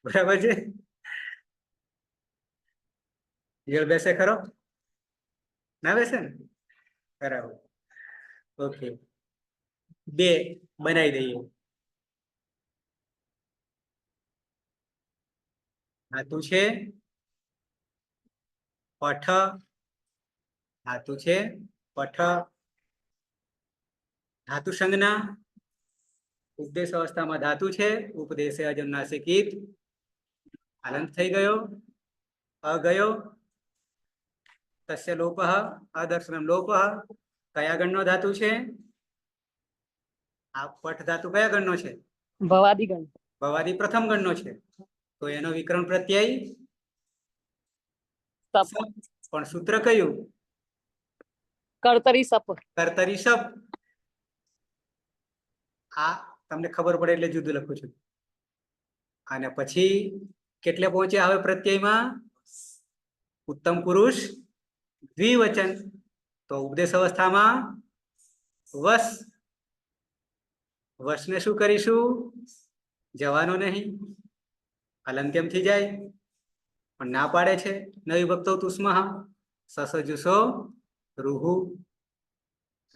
બરાબર છે? બેસે ખરો? ના બેસે ને? બરાબર. ઓકે, 2 બનાવી દઈએ. ધાતુ છે પઠ, ધાતુ છે પઠ. ધાતુ સંજ્ઞા ઉપદેશ અવસ્થામાં ધાતુ છે. ઉપદેશે અજન્નાસિકિત અનંત થઈ ગયો, અ ગયો. તસ્ય લોપઃ અદર્શનમ લોપઃ. કયા ગણનો ધાતુ છે? આ પઠ ધાતુ કયા ગણનો છે? ભવાદિગણ. ભવાદી પ્રથમ ગણનો છે. તો એનો વિકરણ પ્રત્યય સપ. પણ સૂત્ર કયું? કર્તરી સપ. કર્તરી સપ. આ તમને ખબર પડે એટલે જુદું લખું છું. અને પછી કેટલે પહોંચ્યા હવે પ્રત્યયમાં? ઉત્તમ પુરુષ દ્વિવચન. તો ઉપદેશ અવસ્થામાં વસ. વસને શું કરીશું? જવાનો નહીં, અલંત્યમ થઈ જાય. પણ ના પાડે છે. ન વિભક્તો તુસ્મઃ સસ જુસો રૂહુ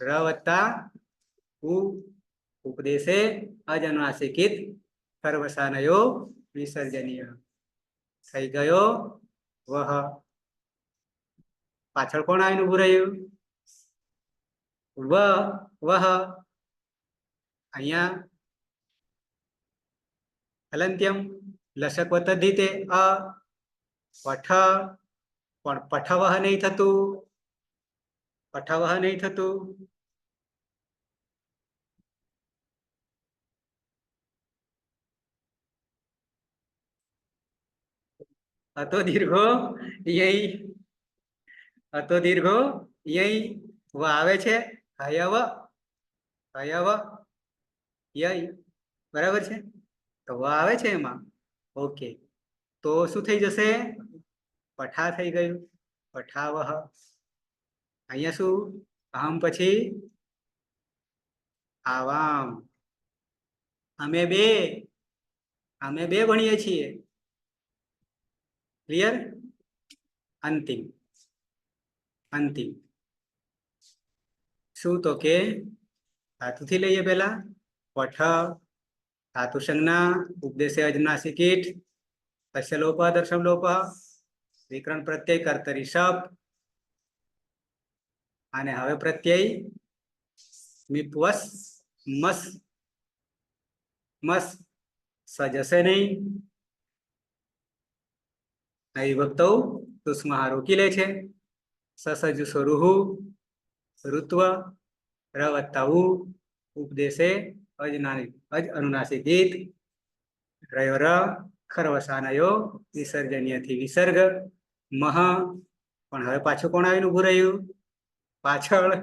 ર વત્તા ઉ. ઉપદેશે અજન્નાસિકિત સર્વસાનયો વિસર્જનીય. થઈ ગયો વહ. પાછળ કોણ આવીને ઉભું રહ્યું? વહ. અહીંયા હલંત્યમ લસક તદ્ધિતે અ પઠ પણ પઠવહ નહીં થતું, પઠવહ નહીં થતું. અતો દીર્ઘો યઈ, અતો દીર્ઘો યઈ વ આવે છે હયવ, હયવ યઈ, બરાબર છે. તો વ આવે છે એમાં. ઓકે, તો શું થઈ જશે? પઠા થઈ ગયું, પઠાવહ. અહીંયા શું? આમ પછી આવામ. અમે બે ભણીએ છીએ. ક્લિયર? અંતિમ, અંતિમ શું? તો કે ધાતુથી લઈએ પેલા. પઠ ધાતુ સંજ્ઞા, ઉપદેશે અજનાસિક ઈઠ, તસ્ય લોપ દર્શમ લોપ, વિકરણ પ્રત્યય કર્તરી શબ્દ. અને હવે પ્રત્યય મીપવસ મસ, મસ સજશે નહીં. વિભક્તો તુસ્મા રોકી લે છે. સસજુ સ્વરુહુ ઋત્વ રવત્તાઉ, ઉપદેશે અજ અનુનાસિક ગીત, રયો ર ખરવસાનયો વિસર્જનીયથી વિસર્ગ મહ. પણ હવે પાછું કોણ આવીને ઉભું રહ્યું? પાછળ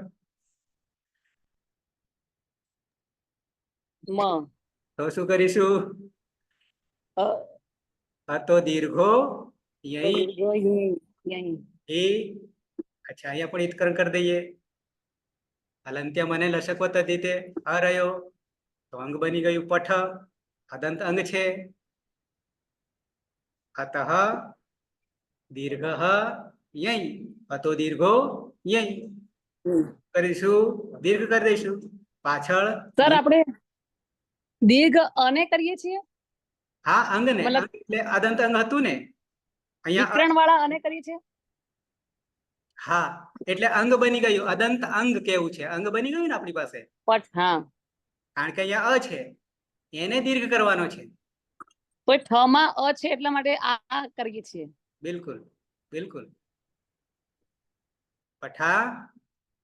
તો શું કરીશું? અતો દીર્ઘો યઈ એ. અચ્છા, અહીંયા પણ ઈતકરણ કરી દઈએ. હલંત્ય મને લસક તદ્ધિતે અ રહ્યો, તો અંગ બની ગયું પઠ, અદંત અંગ છે. અતઃ દીર્ઘ યઈ, અતો દીર્ઘો યઈ કરીશું, દીર્ઘ કરી દઈશું. પાછળ સર આપણે દીર્ઘ અને કરીએ છીએ, હા અંગ ને, મતલબ અંગ એટલે અદંત અંગ હતું ને અહીંયા. વિકરણ વાળા અને કરીએ છીએ. હા, એટલે અંગ બની ગયું, અદંત અંગ કેવું છે, અંગ બની ગયું ને આપણી પાસે. પઠ, હા. કારણ કે અહીંયા અ છે, એને દીર્ઘ કરવાનો છે. તો ઠ માં અ છે એટલા માટે આ કરીએ છીએ. બિલકુલ, બિલકુલ. પઠા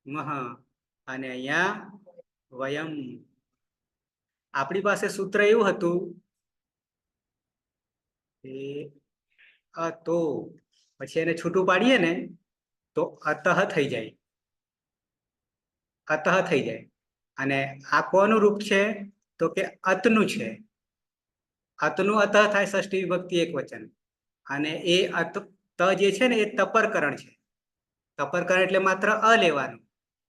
મહ, અને અહીંયા વયમ. આપણી પાસે સૂત્ર એવું હતું કે અતો પછી એને છૂટું પાડીએ ને તો અતઃ થઈ જાય, અતઃ થઈ જાય. અને આ કોનું રૂપ છે? તો કે અતનું છે. અતનું અતઃ થાય ષષ્ઠી વિભક્તિ એક વચન. અને એ અત ત જે છે ને એ તપરકરણ છે. તપરકરણ એટલે માત્ર અ લેવાનું.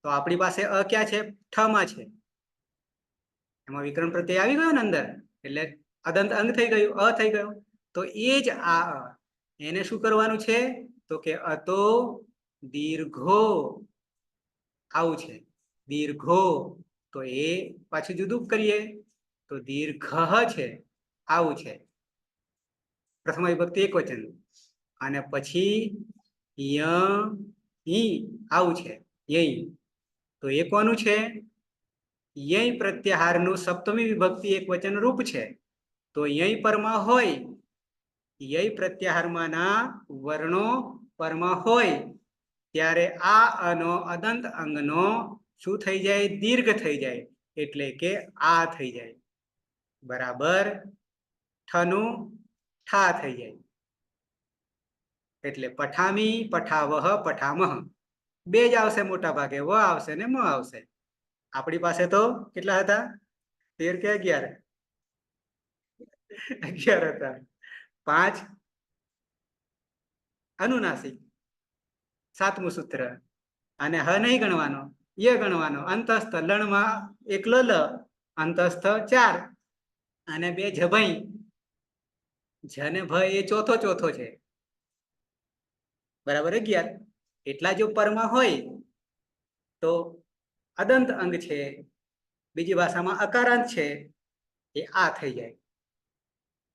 તો આપણી પાસે અ ક્યાં છે? ઠ માં છે. એમાં વિકરણ પ્રત્યય આવી ગયો ને અંદર, એટલે અદંત અંગ થઈ ગયું, અ થઈ ગયો. તો એ જ આ એને શું કરવાનું છે? તો કે અતો દીર્ઘો, આવું છે દીર્ઘો. તો એ પાછું જુદું કરીએ તો દીર્ઘ છે, આવું છે. પ્રથમ વિભક્તિ એક વચન. અને પછી ય ઈ આવું છે, યઈ. તો એ કોનું છે? યઈ પ્રત્યાહારનું સપ્તમી વિભક્તિ એક વચન રૂપ છે. તો યઈ પરમાં હોય, યઈ પ્રત્યાહારમાંના વર્ણો પરમાં હોય ત્યારે આ અનો અદંત અંગનો શું થઈ જાય? દીર્ઘ થઈ જાય. એટલે કે આ થઈ જાય, બરાબર. ઠનું ઠા થઈ જાય. એટલે પઠામી, પઠાવહ, પઠામહ બે જ આવશે મોટા ભાગે, વ આવશે ને મ આવશે. આપણી પાસે તો કેટલા હતા? 13 કે 11? 11 હતા. 5 અનુનાસિક, 7મું સૂત્ર. અને હ નહીં ગણવાનો, ય ગણવાનો. અંતસ્થ લણમાં એકલો લ, અંતસ્થ 4 અને 2 જભઈ. જ ને ભ એ ચોથો છે, બરાબર 11. એટલા જો પરમાં હોય તો અદંત અંગ છે, બીજી ભાષામાં અકારાંત છે, એ આ થઈ જાય,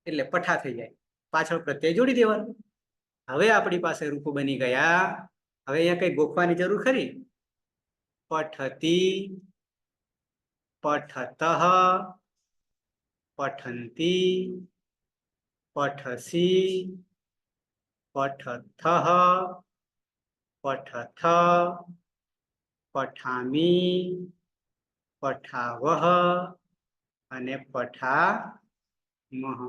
એટલે પઠા થઈ જાય. પાછળ પ્રત્યય જોડી દેવાનું. હવે આપણી પાસે રૂપ બની ગયા. હવે અહીંયા કઈ ગોખવાની જરૂર ખરી? પઠતી, પઠતઃ, પઠંતી, પઠસી, પઠથઃ, પઠથ, પઠામી, પઠાવહ અને પઠામહ.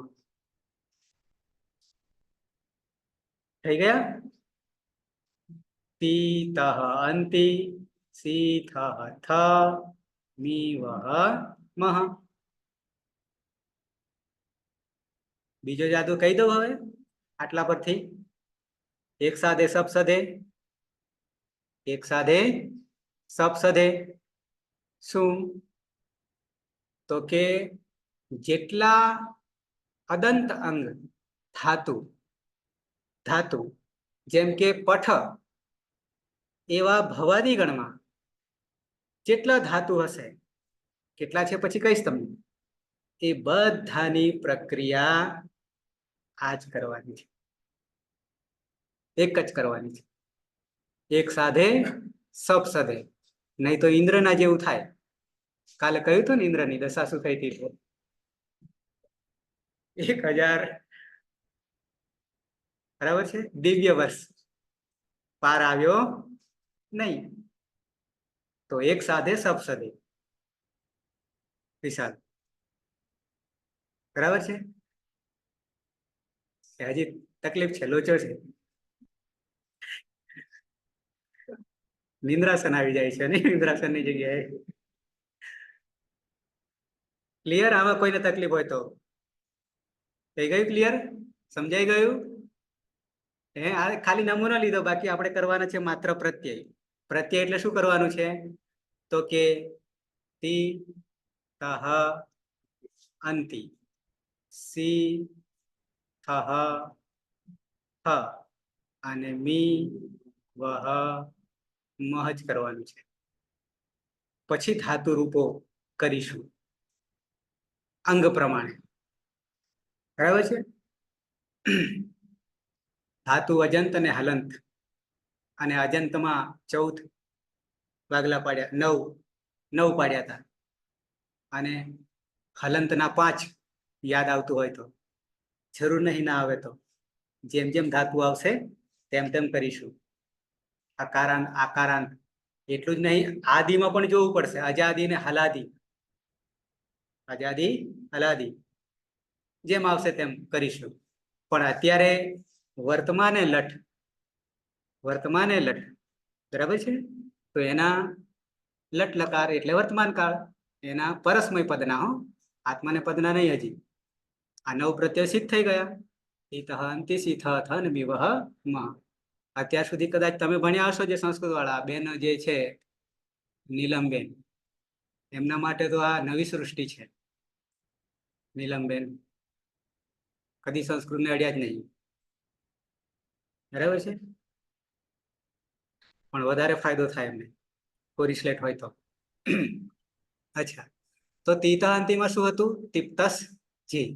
થઈ ગયા? તીતઃ અંતિ, સીથઃ થ, મીવહ મહ. બીજો જાદુ કહી દઉં હવે આટલા પરથી. એક સાધે સપસધે, એક સાધે સપસધે. શું? તો કે જેટલા અદંત અંગ ધાતુ, ધાતુ જેમ કે પઠ એવા ભવાદી ગણમાં જેટલા ધાતુ હશે, કેટલા છે પછી કહીશ તમને, એ બધાની પ્રક્રિયા આ જ કરવાની છે, એક જ કરવાની છે. એક સાધે સપસધે, નહીં તો ઇન્દ્રના જેવું થાય. કાલે કહ્યું હતું ને ઇન્દ્રની દશા શું થઈ હતી? 1000 બરાબર છે દિવ્ય વર્ષ પાર આવ્યો નહીં. તો એક સાધે સપસધે વિશાલ, બરાબર છે. હજી તકલીફ છે, લોચો છે, નિંદ્રાસન આવી જાય છે ને નિંદ્રાસન ની જગ્યાએ. ક્લિયર? આમાં કોઈને તકલીફ હોય તો થઈ ગયું ક્લિયર? સમજાઈ ગયું? આ ખાલી નમૂનો લીધો, બાકી આપણે કરવાના છે માત્ર પ્રત્યય. પ્રત્યય એટલે શું કરવાનું છે? તો કે તી તહ અંતિ, સી થહ થ અને મી વહ મહ જ કરવાનું છે. પછી ધાતુ રૂપો કરીશું અંગ પ્રમાણે, બરાબર છે. ધાતુ અજંત અને હલંત, અને અજંતમાં 14 ભાગલા પાડ્યા, 9 પાડ્યા હતા, અને હલંતના 5 યાદ આવતું હોય તો. જરૂર નહીં ના આવે તો જેમ જેમ ધાતુ આવશે તેમ તેમ કરીશું. અકારાંત, આકારાંત એટલું જ નહીં, આદિમાં પણ જોવું પડશે. અજાદી ને હલાદી, અજાદી હલાદી જેમ આવશે તેમ કરીશું. પણ અત્યારે વર્તમાને લઠ, વર્તમાને લઠ, બરાબર છે. તો એના લટ લકાર એટલે વર્તમાન કાળ, એના પરસ્મય પદના, હો આત્માને પદના નહીં. હજી આ 9 પ્રત્યય સિદ્ધ થઈ ગયા. ઈતઃ અંતિ સીથ થ ને મીવહ મ. અત્યાર સુધી કદાચ તમે ભણ્યા હશો, જે સંસ્કૃત વાળા બેન જે છે નીલમબેન, એમના માટે તો આ નવી સૃષ્ટિ છે. નીલમબેન કદી સંસ્કૃતને અડ્યા જ નહીં, બરાબર છે. પણ વધારે ફાયદો થાય એમને કોરિસ્લેટ હોય તો. અચ્છા, તો તીતા અંતિમાં શું હતું? તિપ્તસ જી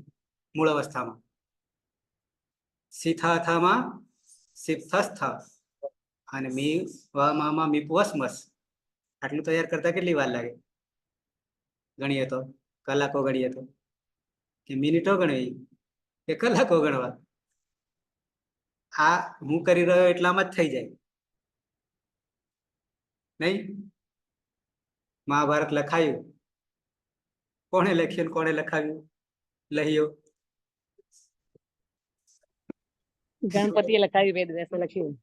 મૂળ અવસ્થામાં, સિથાથામાં સિપ્થસ્થ અને મી વામાં મીપવસ્મસ. આટલું તૈયાર કરતા કેટલી વાર લાગે? ગણીએ તો કલાકો ગણીએ તો, કે મિનિટો ગણવી કે કલાકો ગણવા? આ હું કરી રહ્યો એટલામાં જ થઈ જાય નહીં? મહાભારત લખાયું, કોણે લખ્યું, કોણે લખાવ્યું? લહિયો ગણપતિએ લખાવી, વેદ વ્યાસે લખ્યું.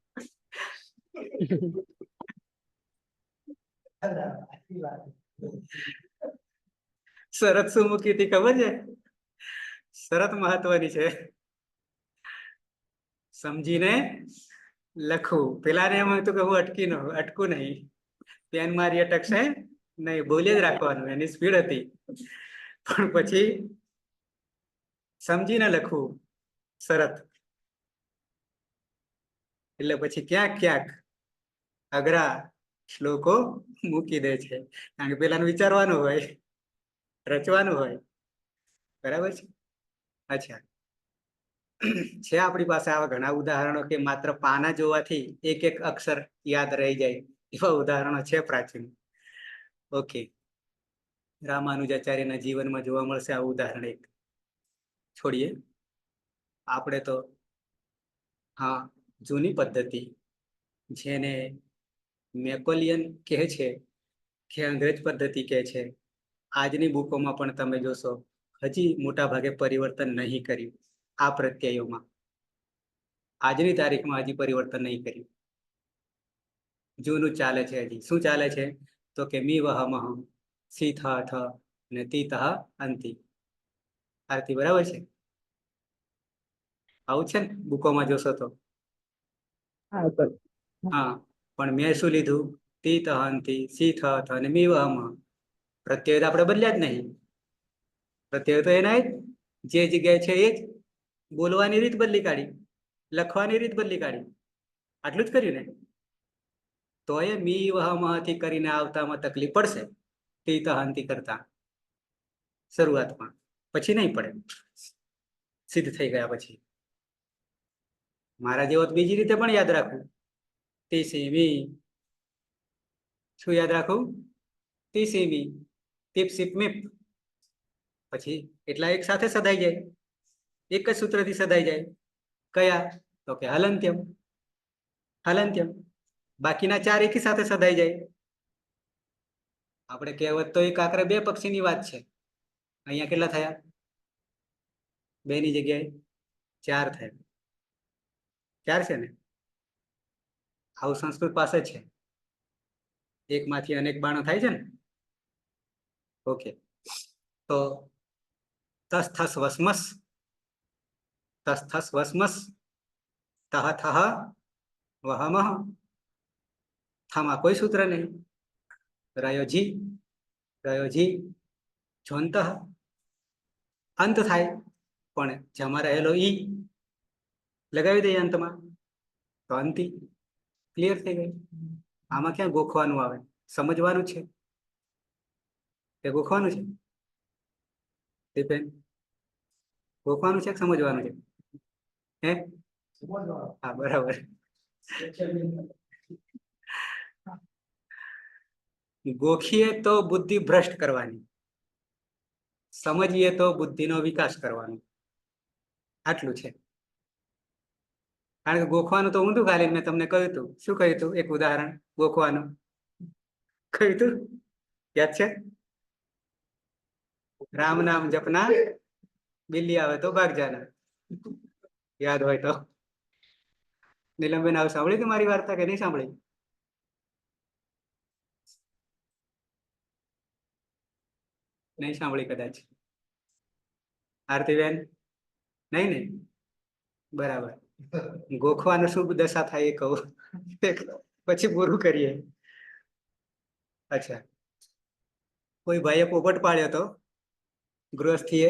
શરત શું મૂકી હતી ખબર છે? શરત મહત્વની છે. સમજીને લખવું. પેલાને એમ હતું કે હું અટકું નહીં, પેન મારી અટકશે નહીં, બોલી જ રાખવાનું, એની સ્પીડ હતી. પણ પછી સમજીને લખવું શરત, એટલે પછી ક્યાંક ક્યાંક અઘરા શ્લોકો મૂકી દે છે, કારણ કે પેલાનું વિચારવાનું હોય, રચવાનું હોય, બરાબર છે. અચ્છા, છે આપણી પાસે આવા ઘણા ઉદાહરણો કે માત્ર પાના જોવાથી એક એક અક્ષર યાદ રહી જાય, એવા ઉદાહરણો છે પ્રાચીન. ઓકે, રામાનુજાચાર્યના જીવનમાં જોવા મળશે આવું ઉદાહરણ એક. છોડીએ. આપણે તો હા જૂની પદ્ધતિ જેને મેકોલિયન કહે છે કે અંગ્રેજ પદ્ધતિ કહે છે, આજની બુકોમાં પણ તમે જોશો હજી મોટા ભાગે પરિવર્તન નહીં કર્યું આ પ્રત્યયોમાં. આજની તારીખમાં હજી પરિવર્તન નહીં કર્યું, જૂનું ચાલે છે. હજી શું ચાલે છે તો કે મી વહ મહ સી થ થ ને તી તહ અંતિ. આરતી બરાબર છે? આવું છે ને બુકોમાં જોશો તો. હા, પણ મેં શું લીધું? તી તહ અંતિ, સી થ થ અને મી વહ મહ. પ્રત્યય તો આપણે બદલ્યા જ નહીં. પ્રત્યય તો એના જે જગ્યાએ છે એ જ. બોલવાની રીત બદલી કાઢી, લખવાની રીત બદલી કાઢી, આટલું જ કર્યું ને. તો એ મી વહ મહથી કરીને આવતામાં તકલીફ પડશે તી તહ અંતિ કરતા શરૂઆતમાં, પછી નહીં પડે સિદ્ધ થઈ ગયા પછી. મારા જેવો બીજી રીતે પણ યાદ રાખવું. તીસીમી શું યાદ રાખવું? તીસીમી ટીપ સીપ મીપ. પછી એટલા એક સાથે સદાઈ જાય, એક જ સૂત્રથી સદાઈ જાય. કયા? તો કે હલંત્યમ. હલંત્યમ. બાકીના ચાર એકી સાથે સદાઈ જાય. આપણે કહેવત તો એક આખરે બે પક્ષીની વાત છે. અહીંયા કેટલા થયા? બે ની જગ્યાએ ચાર થયા. ચાર છે ને? આવું સંસ્કૃત પાસે છે. એકમાંથી અનેક બાણો થાય છે ને. ઓકે, તો તસ થસ વસમસ, તસ થસ વસમસ, તહ થહ વહમહ. થામાં કોઈ સૂત્ર નહીં. રયોજી, રયોજી જોંતઃ. અંત થાય પણ જમા રહેલો ઈ લગાવી દઈએ અંતમાં તો અંતિ. ક્લિયર થઈ ગઈ. આમાં ક્યાં ગોખવાનું આવે? સમજવાનું છે. તે ગોખવાનું છે? દીપેન ગોખવાનું છે કે સમજવાનું છે? હે? હા, બરાબર. ગોખીએ તો બુદ્ધિ ભ્રષ્ટ કરવાની, સમજીએ તો બુદ્ધિનો વિકાસ કરવાનો. આટલું છે. કારણ કે ગોખવાનું તો ઊંધું ખાલી મેં તમને કહ્યું હતું. શું કહ્યું હતું? એક ઉદાહરણ ગોખવાનું કહ્યું હતું, યાદ છે? રામ નામ જપના બિલ્લી આવે તો ભાગ જાના. યાદ હોય તો. નીલમબેન આવું સાંભળી હતી મારી વાર્તા કે નહીં સાંભળી? નહીં સાંભળી કદાચ. આરતીબેન નહીં ને? બરાબર. ગોખવાનું શું દશા થાય એ કહું પછી પૂરું કરીએ. અચ્છા, કોઈ ભાઈએ પોપટ પાડ્યો હતો ગૃહસ્થીએ,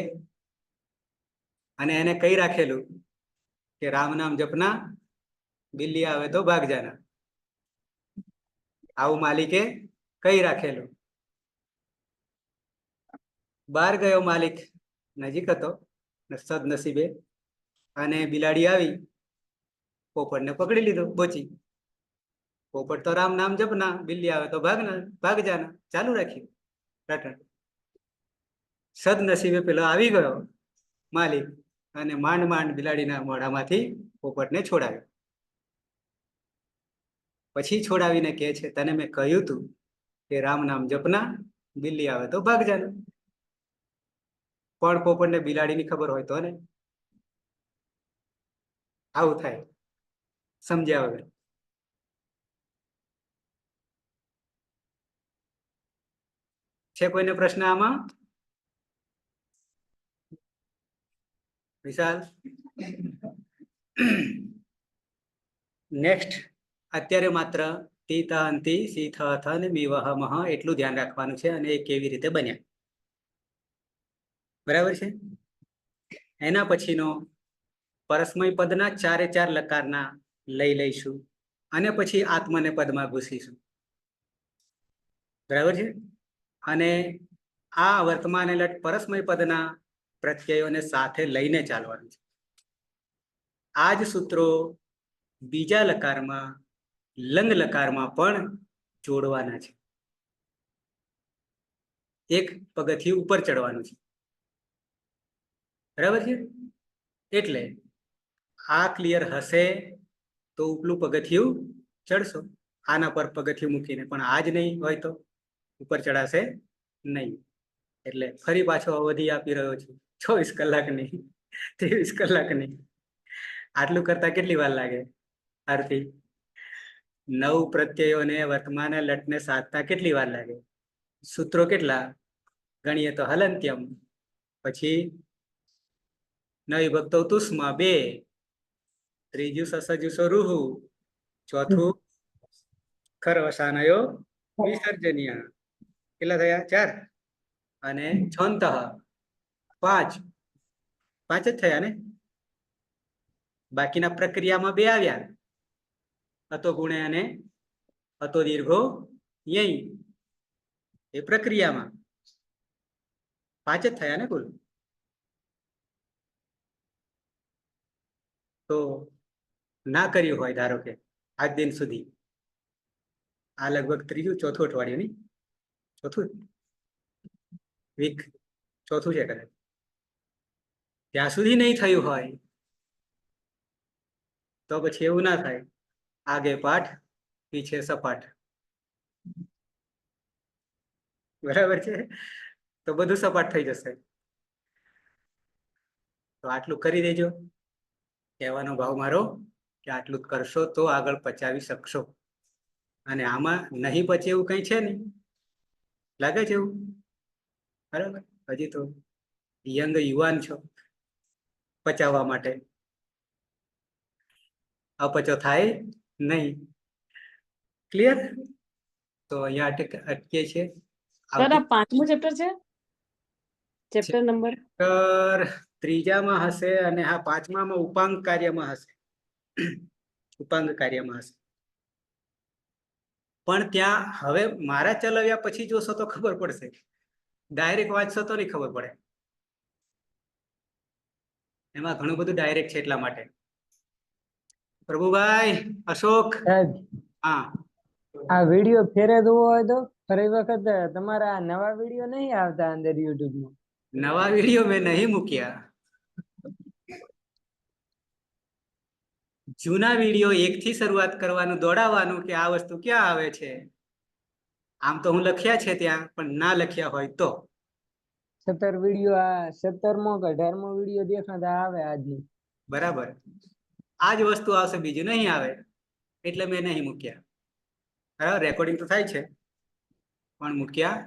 અને એને કઈ રાખેલું કે રામ નામ જપના બિલ્લી આવે તો ભાગ જાના. આવું માલિકે કઈ રાખેલું. બહાર ગયો માલિક, નજીક હતો સદનસીબે, અને બિલાડી આવી પોપટને પકડી લીધો બોચી. પોપટ તો રામ નામ જપના, બિલ્લી આવે તો ભાગ જાના ચાલુ રાખ્યું રટણ. સદનસીબે પેલો આવી ગયો માલિક અને માંડ માંડ બિલાડીના મોઢામાંથી પોપટને છોડાવ્યો. પછી છોડાવીને કહે છે, તને મેં કહ્યું તું કે રામ નામ જપના, બિલ્લી આવે તો ભાગ જાના. પણ પોપટને બિલાડીની ખબર હોય તો ને. આવું થાય સમજ્યા વગર. છે કોઈને પ્રશ્ન આમાં? વિશાલ? નેક્સ્ટ, અત્યારે માત્ર તી ત અંતિ સી થ થ અને મી વહ મહ એટલું ધ્યાન રાખવાનું છે, અને એ કેવી રીતે બન્યા. બરાબર છે? એના પછીનો પરસ્મય પદના ચારે ચાર લકારના લઈ લઈશું, અને પછી આત્મને પદમાં ઘૂસીશું. બરાબર છે? અને આ વર્તમાન એટલે પરસ્મય પદના પ્રત્યયોને સાથે લઈને ચાલવાનું છે. આ જ સૂત્રો બીજા લકારમાં લંગ લકારમાં પણ જોડવાના છે. એક પગથિયું ઉપર ચડવાનું છે. બરાબર છે? એટલે આ ક્લિયર હશે તો ઉપલું પગથિયું ચડશો, આના પર પગથિયું મૂકીને. પણ આ જ નહીં હોય તો ઉપર ચડાશે નહીં. એટલે ફરી પાછો અવધિ આપી રહ્યો છું, 24 કલાકની, 23 કલાકની. આટલું કરતા કેટલી વાર લાગે આરતી? 9 પ્રત્યયોને વર્તમાન લટને સાધતા કેટલી વાર લાગે? સૂત્રો કેટલા ગણીએ તો હલંત્યમ, પછી ન વિભક્તો તુષ્મા 2, ત્રીજું સસજુસો રૂહુ, ચોથું ખરવસાનયો વિસર્જનીય. કેટલા થયા? 4. અને છંત 5. 5 જ થયા ને? બાકીના પ્રક્રિયામાં 2 આવ્યા, અતો ગુણે અને અતો દીર્ઘો યઈ. એ પ્રક્રિયામાં 5 જ થયા ને કુલ. તો ના કર્યું હોય ધારો કે આજ દિન સુધી, આ લગભગ 3જું 4થું અઠવાડિયું નહીં, 4થું વીક, 4થું છે કદાચ, ત્યાં સુધી નહીં થયું હોય તો પછી એવું ના થાય, આગે પાઠ પીછે સપાટ. બરાબર છે? તો બધું સપાટ થઈ જશે. તો આટલું કરી દેજો. કહેવાનો ભાવ મારો કે આટલું કરશો તો આગળ પચાવી શકશો. અને આમાં નહીં પછી એવું કઈ છે નહીં, લાગે છે એવું? બરાબર, હજી તો યંગ યુવાન છો પચાવવા માટે. અપચો થાય નહીં. ક્લિયર? તો અહીંયા અટકે છે. સર આ 5મું ચેપ્ટર છે, ચેપ્ટર નંબર? ત્રીજામાં હશે, અને હા 5મામાં ઉપાંગ કાર્યમાં હશે. ઉપાંગ કાર્યમાં હશે. પણ ત્યાં હવે મારા ચલાવ્યા પછી જોશો તો ખબર પડશે, ડાયરેક્ટ વાંચશો તો નહીં ખબર પડે. એમાં ઘણું બધું ડાયરેક્ટ છે, એટલા માટે. પ્રભુભાઈ, અશોક, હા, આ વિડીયો ફેરે જોવો હોય તો ફરી વખત તમારા નવા વિડીયો નહીં આવતા અંદર યુટ્યુબ માં? નવા વિડીયો મેં નહીં મૂક્યા. જૂના વિડીયો 1 થી શરૂઆત કરવાનું, દોડાવવાનું કે આ વસ્તુ ક્યાં આવે છે. આમ તો હું લખ્યા છે ત્યાં, પણ ના લખ્યા હોય તો 17 વિડીયો, આ 17મો કે 18મો વિડીયો દેખાતા આવે આજની. બરાબર, આ જ વસ્તુ આવશે, બીજું નહીં આવે. એટલે મેં નહીં મૂક્યા. બરાબર, રેકોર્ડિંગ તો થાય છે પણ મૂક્યા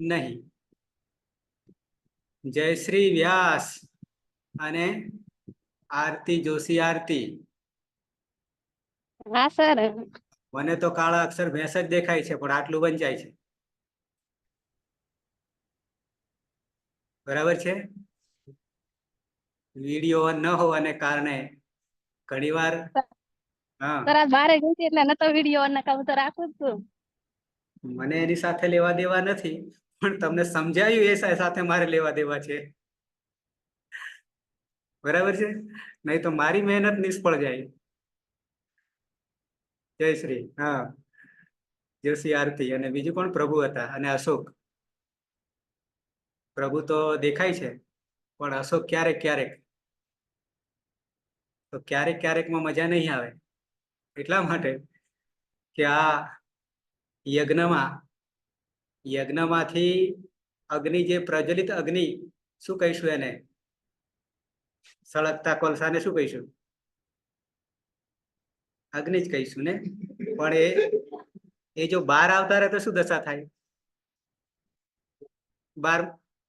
નહીં. જયશ્રી વ્યાસ અને આરતી જોશી. આરતી, હા સર. મને તો કાળા અક્ષર ભેંસ જ દેખાય છે, પણ આટલું વંચાય છે. બરાબર છે? વિડીયો ન હોવાને કારણે ઘણીવાર હા, સર આ બારે ગઈ હતી એટલે નતો વિડીયો અને કામ તો રાખું જ છું. મને એની સાથે લેવા દેવા નથી, પણ તમને સમજાયું એ સાથે મારે લેવા દેવા છે. બરાબર છે? નહીં તો મારી મહેનત નિષ્ફળ જાય. જય શ્રી, હા, જોશી આરતી, અને બીજું પણ પ્રભુ હતા, અને અશોક. પ્રભુ તો દેખાય છે, પણ અશોક ક્યારેક ક્યારેક. તો ક્યારેક ક્યારેકમાં મજા નહીં આવે, એટલા માટે કે આ યજ્ઞમાંથી અગ્નિ, જે પ્રજ્વલિત અગ્નિ, શું કહીશું એને? સળગતા કોલસાને શું કહીશું? અગ્નિ જ કહીશું ને. પણ એ જો બહાર આવતા રહે તો શું દશા થાય? બહાર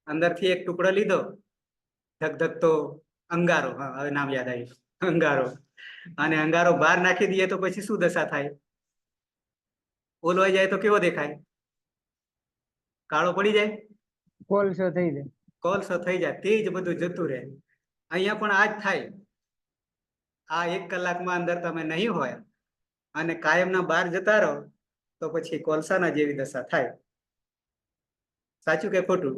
અંદરથી એક ટુકડો લીધો, ધગધગતો અંગારો, હા હવે નામ યાદ આવ્યું, અંગારો, અને અંગારો બહાર નાખી દઈએ તો પછી શું દશા થાય? ઓલવાઈ જાય તો કેવો દેખાય? કાળો પડી જાય, કોલસો થઈ જાય. કોલસો થઈ જાય, તે જ બધું જતું રહે. અહીંયા પણ આ જ થાય. આ 1 કલાકમાં અંદર તમે નહીં હોય અને કાયમના બહાર જતા રહો તો પછી કોલસાના જેવી દશા થાય. સાચું કે ખોટું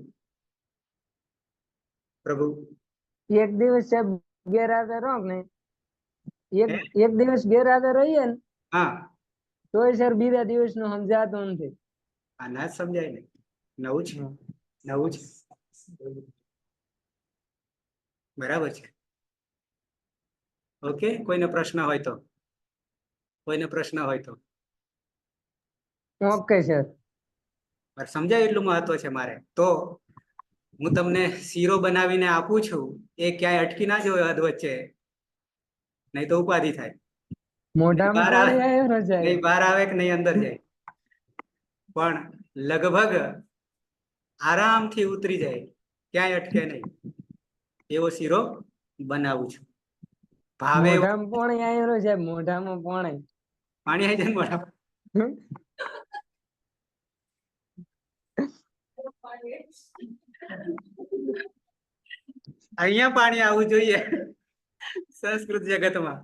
પ્રભુ? એક દિવસ સાહેબ ગેરહાજર રહો ને, એક દિવસ ગેરહાજર રહીએ ને, હા, તોય સર બીજા દિવસ નું સમજાતું નથી. આ ના જ સમજાય ને. નવું છે, નવું છે. બરાબર છે. ઓકે, કોઈને પ્રશ્ન હોય તો, કોઈને પ્રશ્ન હોય તો. Okay sir. સમજાય એટલું મહત્વ છે મારે. તો હું તમને શીરો બનાવીને આપું છું, એ ક્યાંય અટકી ના જોયો અધ વચ્ચે, નહીં તો ઉપાધિ થાય. મોઢામાં બહાર આવે, પાણી આવ્યું રજાય. નહીં બહાર આવે કે નહીં અંદર જાય, પણ લગભગ આરામથી ઉતરી જાય, ક્યાંય અટકે નહીં, એવો શીરો બનાવું છું. ભાવે એવું મોઢામાં પાણી આવ્યું રજાય, મોઢામાં પાણી. પાણી આવી જાય ને મોઢામાં. અહીંયા પાણી આવવું જોઈએ સંસ્કૃત જગતમાં.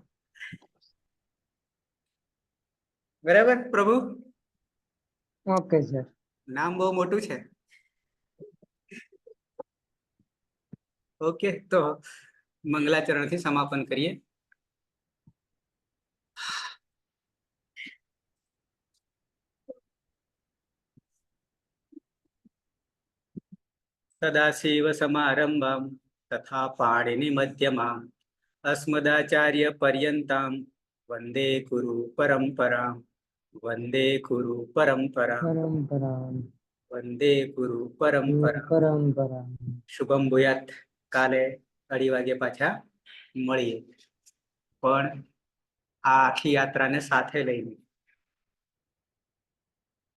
બરાબર પ્રભુ? Okay sir. નામ બહુ મોટું છે. ઓકે, તો મંગલાચરણ થી સમાપન કરીએ. સદાશિવ સમારંભામ તથા પાણીની મધ્યમાં અસ્મદાચાર્ય પર્યંતામ વંદે ગુરુ પરંપરામ. વંદે ગુરુ પરંપરા. પરંપરા. વંદે ગુરુ પરંપરા. પરંપરા. શુભમ ભૂયાત. કાલે 2:30 વાગે પાછા મળીએ, પણ આ આખી યાત્રાને સાથે લઈને.